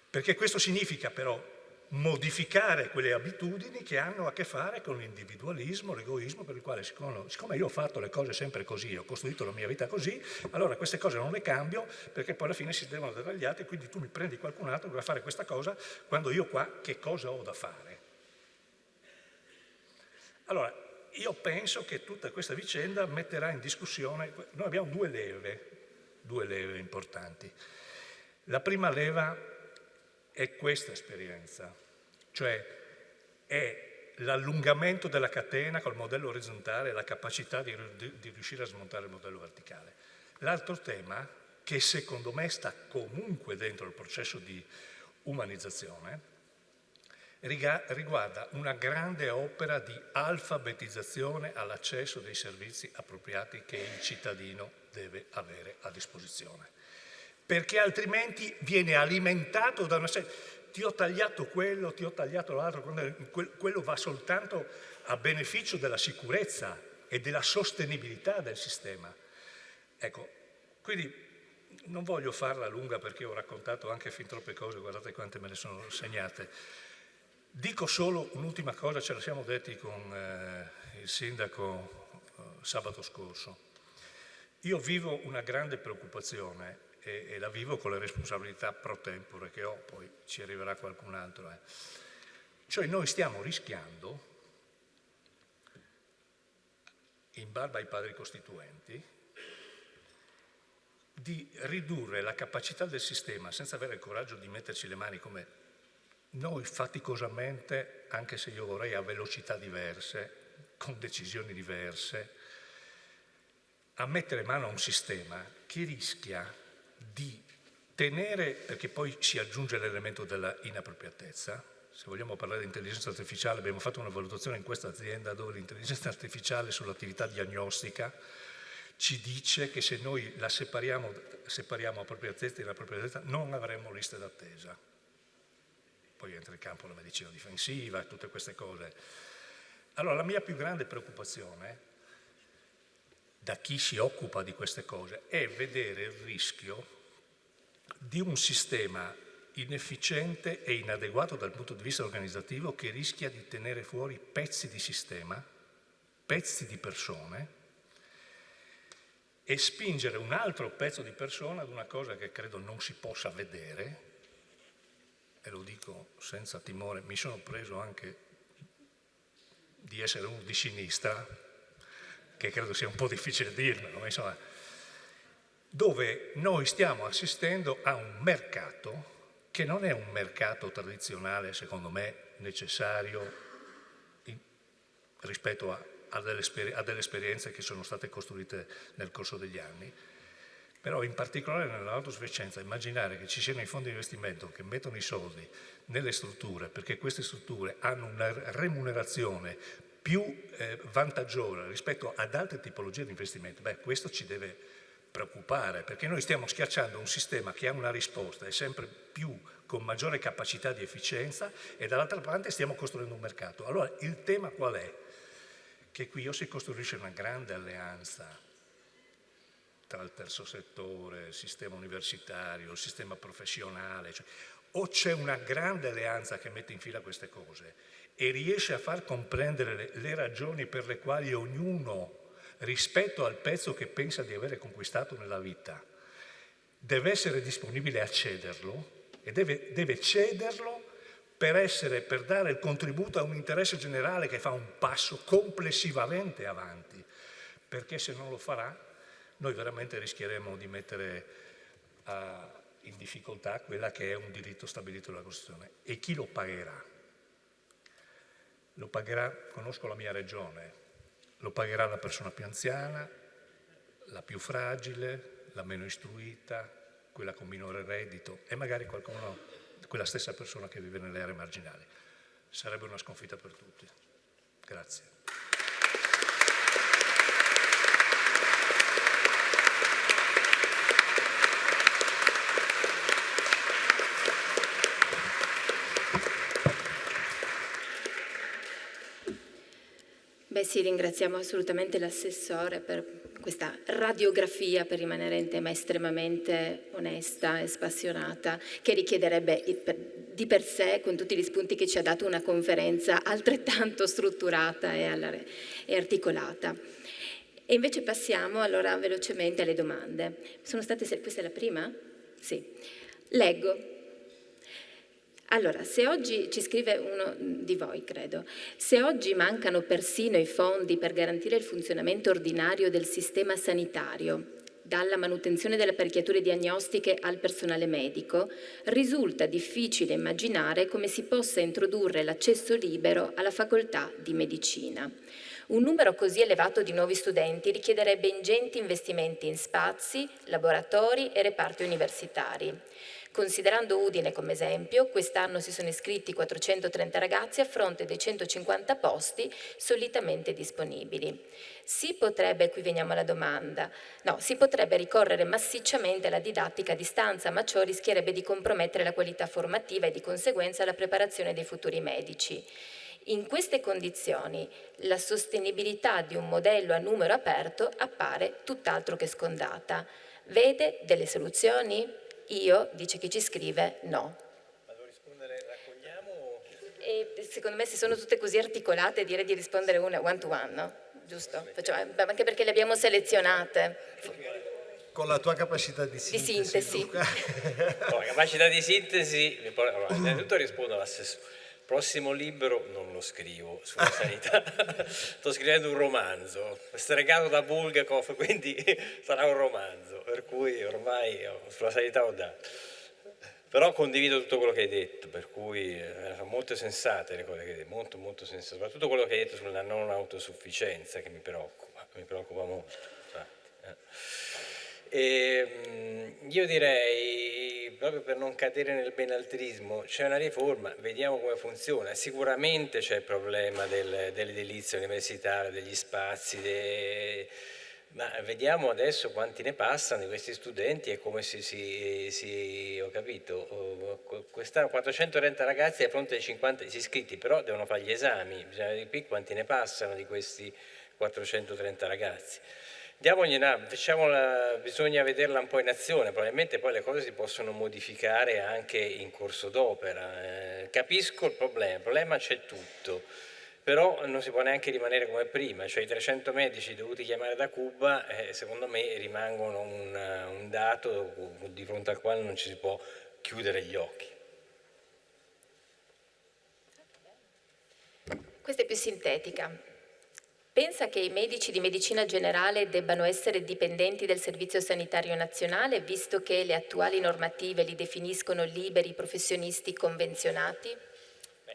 Perché questo significa però modificare quelle abitudini che hanno a che fare con l'individualismo, l'egoismo, per il quale siccome io ho fatto le cose sempre così, ho costruito la mia vita così, allora queste cose non le cambio perché poi alla fine si devono dare agli altri, quindi tu mi prendi qualcun altro che va a fare questa cosa quando io qua che cosa ho da fare? Allora, io penso che tutta questa vicenda metterà in discussione, noi abbiamo due leve importanti. La prima leva è questa esperienza, cioè è l'allungamento della catena col modello orizzontale e la capacità di riuscire a smontare il modello verticale. L'altro tema, che secondo me sta comunque dentro il processo di umanizzazione, riguarda una grande opera di alfabetizzazione all'accesso dei servizi appropriati che il cittadino deve avere a disposizione. Perché altrimenti viene alimentato da una serie... Ti ho tagliato quello, ti ho tagliato l'altro, quello va soltanto a beneficio della sicurezza e della sostenibilità del sistema. Ecco, quindi non voglio farla lunga perché ho raccontato anche fin troppe cose, guardate quante me ne sono segnate. Dico solo un'ultima cosa, ce la siamo detti con il sindaco sabato scorso. Io vivo una grande preoccupazione e la vivo con le responsabilità pro tempore che ho, poi ci arriverà qualcun altro. Cioè noi stiamo rischiando, in barba ai padri costituenti, di ridurre la capacità del sistema senza avere il coraggio di metterci le mani come noi faticosamente, anche se io vorrei a velocità diverse, con decisioni diverse, a mettere mano a un sistema che rischia di tenere, perché poi si aggiunge l'elemento della inappropriatezza. Se vogliamo parlare di intelligenza artificiale, abbiamo fatto una valutazione in questa azienda dove l'intelligenza artificiale sull'attività diagnostica ci dice che se noi la separiamo appropriatezza e inappropriatezza non avremo liste d'attesa. Poi entra in campo la medicina difensiva e tutte queste cose. Allora la mia più grande preoccupazione da chi si occupa di queste cose è vedere il rischio di un sistema inefficiente e inadeguato dal punto di vista organizzativo che rischia di tenere fuori pezzi di sistema, pezzi di persone e spingere un altro pezzo di persona ad una cosa che credo non si possa vedere, e lo dico senza timore, mi sono preso anche di essere uno di sinistra, che credo sia un po' difficile dirmelo, ma insomma, dove noi stiamo assistendo a un mercato che non è un mercato tradizionale, secondo me, necessario rispetto a delle esperienze che sono state costruite nel corso degli anni. Però in particolare nell'autosufficienza, immaginare che ci siano i fondi di investimento che mettono i soldi nelle strutture perché queste strutture hanno una remunerazione più vantaggiosa rispetto ad altre tipologie di investimento, questo ci deve preoccupare, perché noi stiamo schiacciando un sistema che ha una risposta e sempre più con maggiore capacità di efficienza e dall'altra parte stiamo costruendo un mercato. Allora il tema qual è? Che qui o si costruisce una grande alleanza tra il terzo settore, il sistema universitario, il sistema professionale, cioè, o c'è una grande alleanza che mette in fila queste cose e riesce a far comprendere le ragioni per le quali ognuno, rispetto al pezzo che pensa di avere conquistato nella vita, deve essere disponibile a cederlo e deve cederlo per dare il contributo a un interesse generale che fa un passo complessivamente avanti, perché se non lo farà noi veramente rischieremo di mettere in difficoltà quella che è un diritto stabilito dalla Costituzione. E chi lo pagherà? Lo pagherà, conosco la mia regione, lo pagherà la persona più anziana, la più fragile, la meno istruita, quella con minore reddito e magari quella stessa persona che vive nelle aree marginali. Sarebbe una sconfitta per tutti. Grazie. Beh sì, ringraziamo assolutamente l'assessore per questa radiografia, per rimanere in tema estremamente onesta e spassionata, che richiederebbe di per sé, con tutti gli spunti che ci ha dato, una conferenza altrettanto strutturata e articolata. E invece passiamo allora velocemente alle domande. Questa è la prima? Sì. Leggo. Allora, se oggi, ci scrive uno di voi, credo, se oggi mancano persino i fondi per garantire il funzionamento ordinario del sistema sanitario, dalla manutenzione delle apparecchiature diagnostiche al personale medico, risulta difficile immaginare come si possa introdurre l'accesso libero alla facoltà di medicina. Un numero così elevato di nuovi studenti richiederebbe ingenti investimenti in spazi, laboratori e reparti universitari. Considerando Udine come esempio, quest'anno si sono iscritti 430 ragazzi a fronte dei 150 posti solitamente disponibili. Si potrebbe, qui veniamo alla domanda, si potrebbe ricorrere massicciamente alla didattica a distanza, ma ciò rischierebbe di compromettere la qualità formativa e di conseguenza la preparazione dei futuri medici. In queste condizioni la sostenibilità di un modello a numero aperto appare tutt'altro che scondata. Vede delle soluzioni? Io, dice chi ci scrive, no. Vado a rispondere, raccogliamo? E secondo me se sono tutte così articolate direi di rispondere one to one, no? Giusto? Anche perché le abbiamo selezionate. Con la tua capacità di sintesi. Luca. No, la capacità di sintesi, innanzitutto rispondo all'assessore. Il prossimo libro non lo scrivo sulla sanità, sto scrivendo un romanzo, stregato da Bulgakov, quindi sarà un romanzo, per cui ormai sulla sanità ho dato. Però condivido tutto quello che hai detto, per cui sono molto sensate le cose che hai detto, molto molto sensate, soprattutto quello che hai detto sulla non autosufficienza che mi preoccupa molto. E io direi, proprio per non cadere nel benaltrismo, c'è una riforma, vediamo come funziona. Sicuramente c'è il problema dell'edilizia universitaria, degli spazi, ma vediamo adesso quanti ne passano di questi studenti e come ho capito, quest'anno 430 ragazzi a fronte dei 50 iscritti, però devono fare gli esami, bisogna vedere qui quanti ne passano di questi 430 ragazzi. Bisogna vederla un po' in azione, probabilmente poi le cose si possono modificare anche in corso d'opera. Capisco il problema c'è tutto, però non si può neanche rimanere come prima, cioè i 300 medici dovuti chiamare da Cuba secondo me rimangono un dato di fronte al quale non ci si può chiudere gli occhi. Questa è più sintetica. Pensa che i medici di medicina generale debbano essere dipendenti del Servizio Sanitario Nazionale, visto che le attuali normative li definiscono liberi professionisti convenzionati?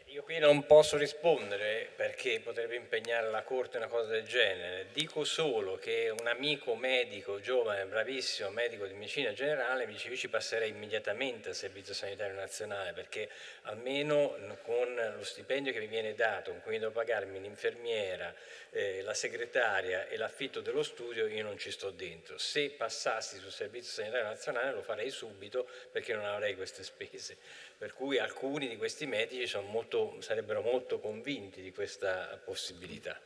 Io qui non posso rispondere perché potrebbe impegnare la Corte una cosa del genere. Dico solo che un amico medico, giovane, bravissimo, medico di medicina generale, mi dice io ci passerei immediatamente al Servizio Sanitario Nazionale perché almeno con lo stipendio che mi viene dato, con cui devo pagarmi l'infermiera, la segretaria e l'affitto dello studio, io non ci sto dentro. Se passassi sul Servizio Sanitario Nazionale lo farei subito perché non avrei queste spese. Per cui alcuni di questi medici sarebbero molto convinti di questa possibilità.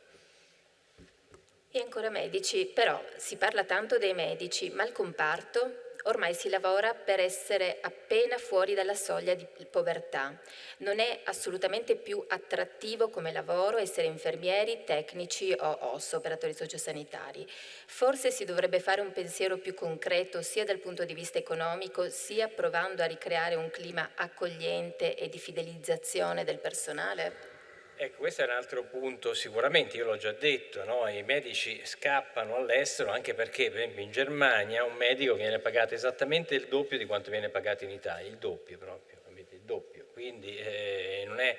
E ancora medici, però si parla tanto dei medici, ma il comparto ormai si lavora per essere appena fuori dalla soglia di povertà. Non è assolutamente più attrattivo come lavoro essere infermieri, tecnici o operatori sociosanitari. Forse si dovrebbe fare un pensiero più concreto sia dal punto di vista economico, sia provando a ricreare un clima accogliente e di fidelizzazione del personale? Ecco, questo è un altro punto sicuramente, io l'ho già detto, no? I medici scappano all'estero anche perché, per esempio, in Germania un medico viene pagato esattamente il doppio di quanto viene pagato in Italia, il doppio proprio, il doppio, quindi non è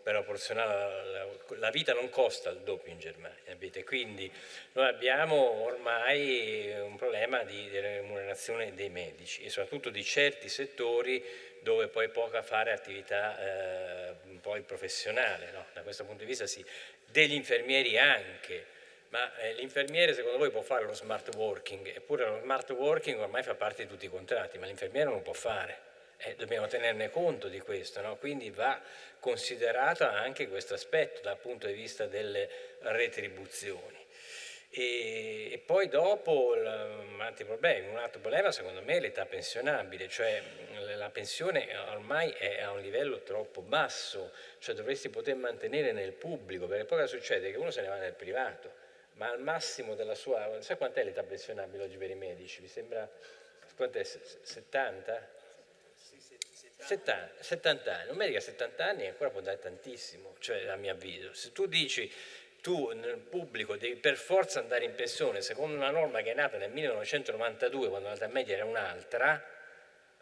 proporzionale, la vita non costa il doppio in Germania, capite? Quindi noi abbiamo ormai un problema di remunerazione dei medici e soprattutto di certi settori dove poi poca fare attività poi professionale, no? Da questo punto di vista sì, degli infermieri anche, ma l'infermiere secondo voi può fare lo smart working, eppure lo smart working ormai fa parte di tutti i contratti, ma l'infermiere non lo può fare. Dobbiamo tenerne conto di questo, no? Quindi va considerato anche questo aspetto dal punto di vista delle retribuzioni. E poi dopo un altro problema secondo me è l'età pensionabile, cioè la pensione ormai è a un livello troppo basso, cioè dovresti poter mantenere nel pubblico, perché poi cosa succede? Che uno se ne va nel privato, ma al massimo della sua... Sai quant'è l'età pensionabile oggi per i medici? Mi sembra... Quant'è? 70? 70 anni, un medico a 70 anni ancora può dare tantissimo, cioè a mio avviso. Se tu dici tu nel pubblico devi per forza andare in pensione secondo una norma che è nata nel 1992 quando l'età media era un'altra,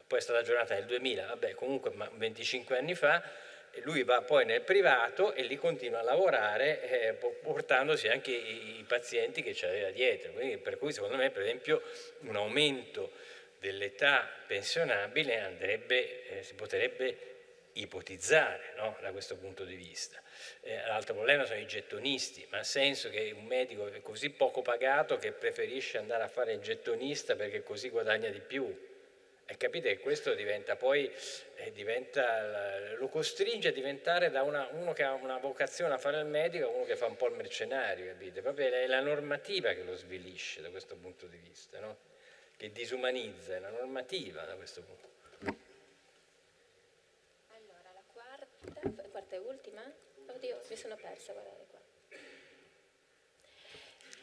poi è stata aggiornata nel 2000, vabbè comunque 25 anni fa, e lui va poi nel privato e lì continua a lavorare portandosi anche i pazienti che c'aveva dietro. Quindi, per cui secondo me per esempio un aumento dell'età pensionabile si potrebbe ipotizzare, no? Da questo punto di vista. L'altro problema sono i gettonisti, ma ha senso che un medico è così poco pagato che preferisce andare a fare il gettonista perché così guadagna di più? E capite che questo diventa poi, lo costringe a diventare da uno che ha una vocazione a fare il medico a uno che fa un po' il mercenario, capite? Proprio è la normativa che lo svilisce da questo punto di vista, no? Che disumanizza, è la normativa da questo punto. Allora, la quarta e ultima? Oddio, mi sono persa, guardate qua.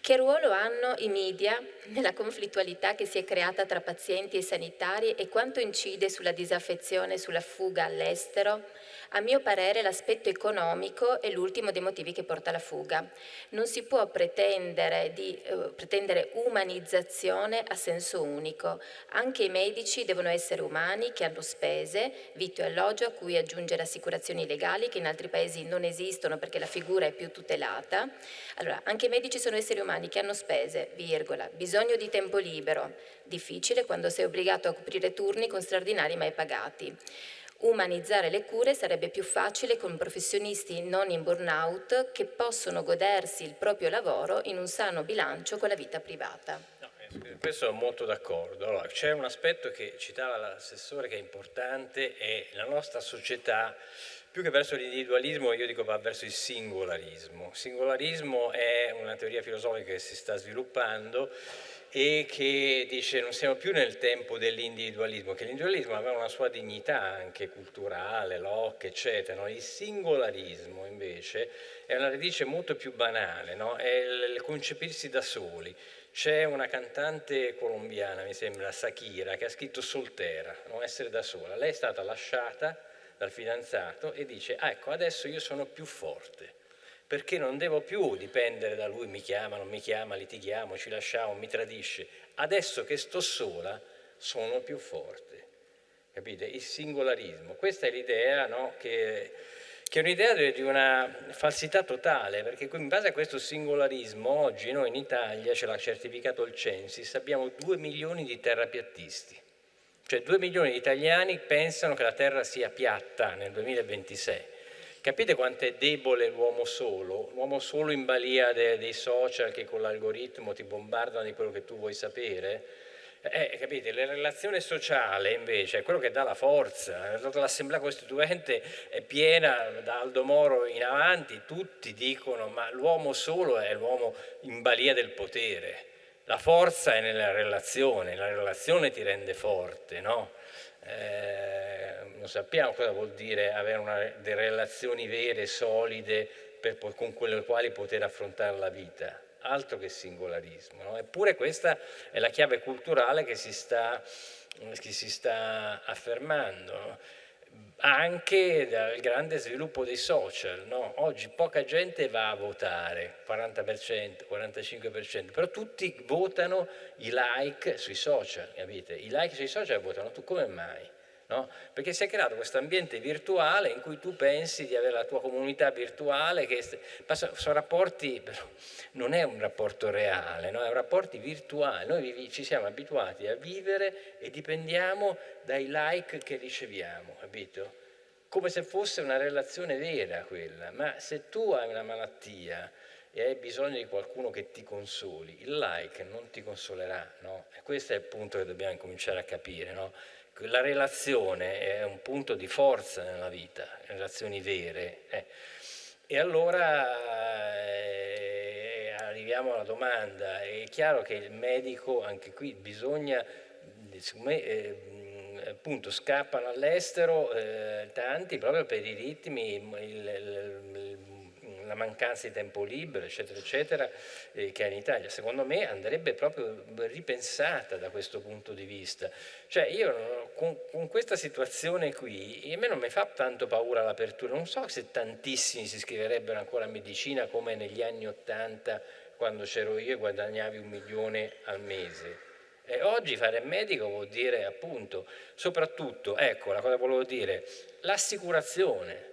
Che ruolo hanno i media nella conflittualità che si è creata tra pazienti e sanitari e quanto incide sulla disaffezione e sulla fuga all'estero? A mio parere l'aspetto economico è l'ultimo dei motivi che porta alla fuga. Non si può pretendere umanizzazione a senso unico. Anche i medici devono essere umani che hanno spese, vitto e alloggio a cui aggiungere assicurazioni legali che in altri paesi non esistono perché la figura è più tutelata. Allora, anche i medici sono esseri umani che hanno spese, bisogno di tempo libero, difficile quando sei obbligato a coprire turni con straordinari mai pagati. Umanizzare le cure sarebbe più facile con professionisti non in burnout che possono godersi il proprio lavoro in un sano bilancio con la vita privata. No, questo sono molto d'accordo. Allora, c'è un aspetto che citava l'assessore che è importante, è la nostra società, più che verso l'individualismo, io dico va verso il singolarismo. Il singolarismo è una teoria filosofica che si sta sviluppando e che dice non siamo più nel tempo dell'individualismo, che l'individualismo aveva una sua dignità anche culturale, Locke, eccetera. No? Il singolarismo invece è una radice molto più banale, no? È il concepirsi da soli. C'è una cantante colombiana, mi sembra, Shakira, che ha scritto Soltera, non essere da sola. Lei è stata lasciata dal fidanzato e dice, ecco, adesso io sono più forte, perché non devo più dipendere da lui, mi chiama, non mi chiama, litighiamo, ci lasciamo, mi tradisce. Adesso che sto sola sono più forte. Capite? Il singolarismo. Questa è l'idea, no? che è un'idea di una falsità totale, perché in base a questo singolarismo oggi noi in Italia, ce l'ha certificato il Censis, abbiamo 2 milioni di terrapiattisti. Cioè 2 milioni di italiani pensano che la Terra sia piatta nel 2026. Capite quanto è debole l'uomo solo in balia dei social che con l'algoritmo ti bombardano di quello che tu vuoi sapere? Capite, la relazione sociale invece è quello che dà la forza. L'Assemblea Costituente è piena, da Aldo Moro in avanti, tutti dicono ma l'uomo solo è l'uomo in balia del potere. La forza è nella relazione, la relazione ti rende forte, no? Non sappiamo cosa vuol dire avere delle relazioni vere, solide, con quelle quali poter affrontare la vita, altro che singolarismo, no? Eppure questa è la chiave culturale che si sta affermando, no? Anche dal grande sviluppo dei social, no? Oggi poca gente va a votare, 40%, 45%, però tutti votano i like sui social, capite? I like sui social votano tu, come mai? No? Perché si è creato questo ambiente virtuale in cui tu pensi di avere la tua comunità virtuale, che sono rapporti, però non è un rapporto reale, no? È un rapporto virtuale. Noi ci siamo abituati a vivere e dipendiamo dai like che riceviamo, capito? Come se fosse una relazione vera quella, ma se tu hai una malattia e hai bisogno di qualcuno che ti consoli, il like non ti consolerà, no? E questo è il punto che dobbiamo cominciare a capire, no? La relazione è un punto di forza nella vita, relazioni vere. E allora arriviamo alla domanda, è chiaro che il medico, anche qui bisogna, secondo me, appunto scappano all'estero tanti proprio per i ritmi, la mancanza di tempo libero, eccetera, eccetera, che ha in Italia. Secondo me andrebbe proprio ripensata da questo punto di vista. Cioè io con questa situazione qui, a me non mi fa tanto paura l'apertura, non so se tantissimi si iscriverebbero ancora a medicina come negli anni '80 quando c'ero io e guadagnavi 1 milione al mese. E oggi fare il medico vuol dire appunto, soprattutto, ecco la cosa che volevo dire, l'assicurazione.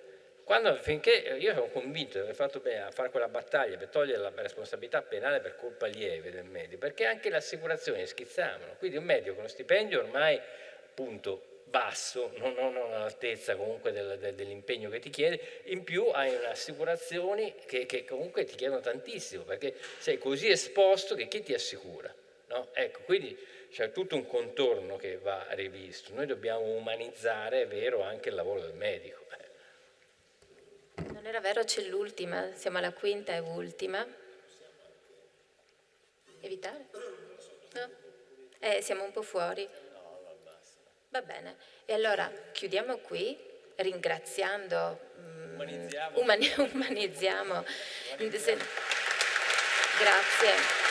Finché io sono convinto di aver fatto bene a fare quella battaglia per togliere la responsabilità penale per colpa lieve del medico, perché anche le assicurazioni schizzavano. Quindi un medico con uno stipendio ormai appunto basso, non all'altezza comunque dell'impegno che ti chiede, in più hai assicurazioni che comunque ti chiedono tantissimo, perché sei così esposto che chi ti assicura? No? Ecco, quindi c'è tutto un contorno che va rivisto. Noi dobbiamo umanizzare, è vero, anche il lavoro del medico. Non era vero, c'è l'ultima, siamo alla quinta e ultima. Evitare? No? Siamo un po' fuori. Va bene. E allora chiudiamo qui, ringraziando. Umanizziamo. Grazie.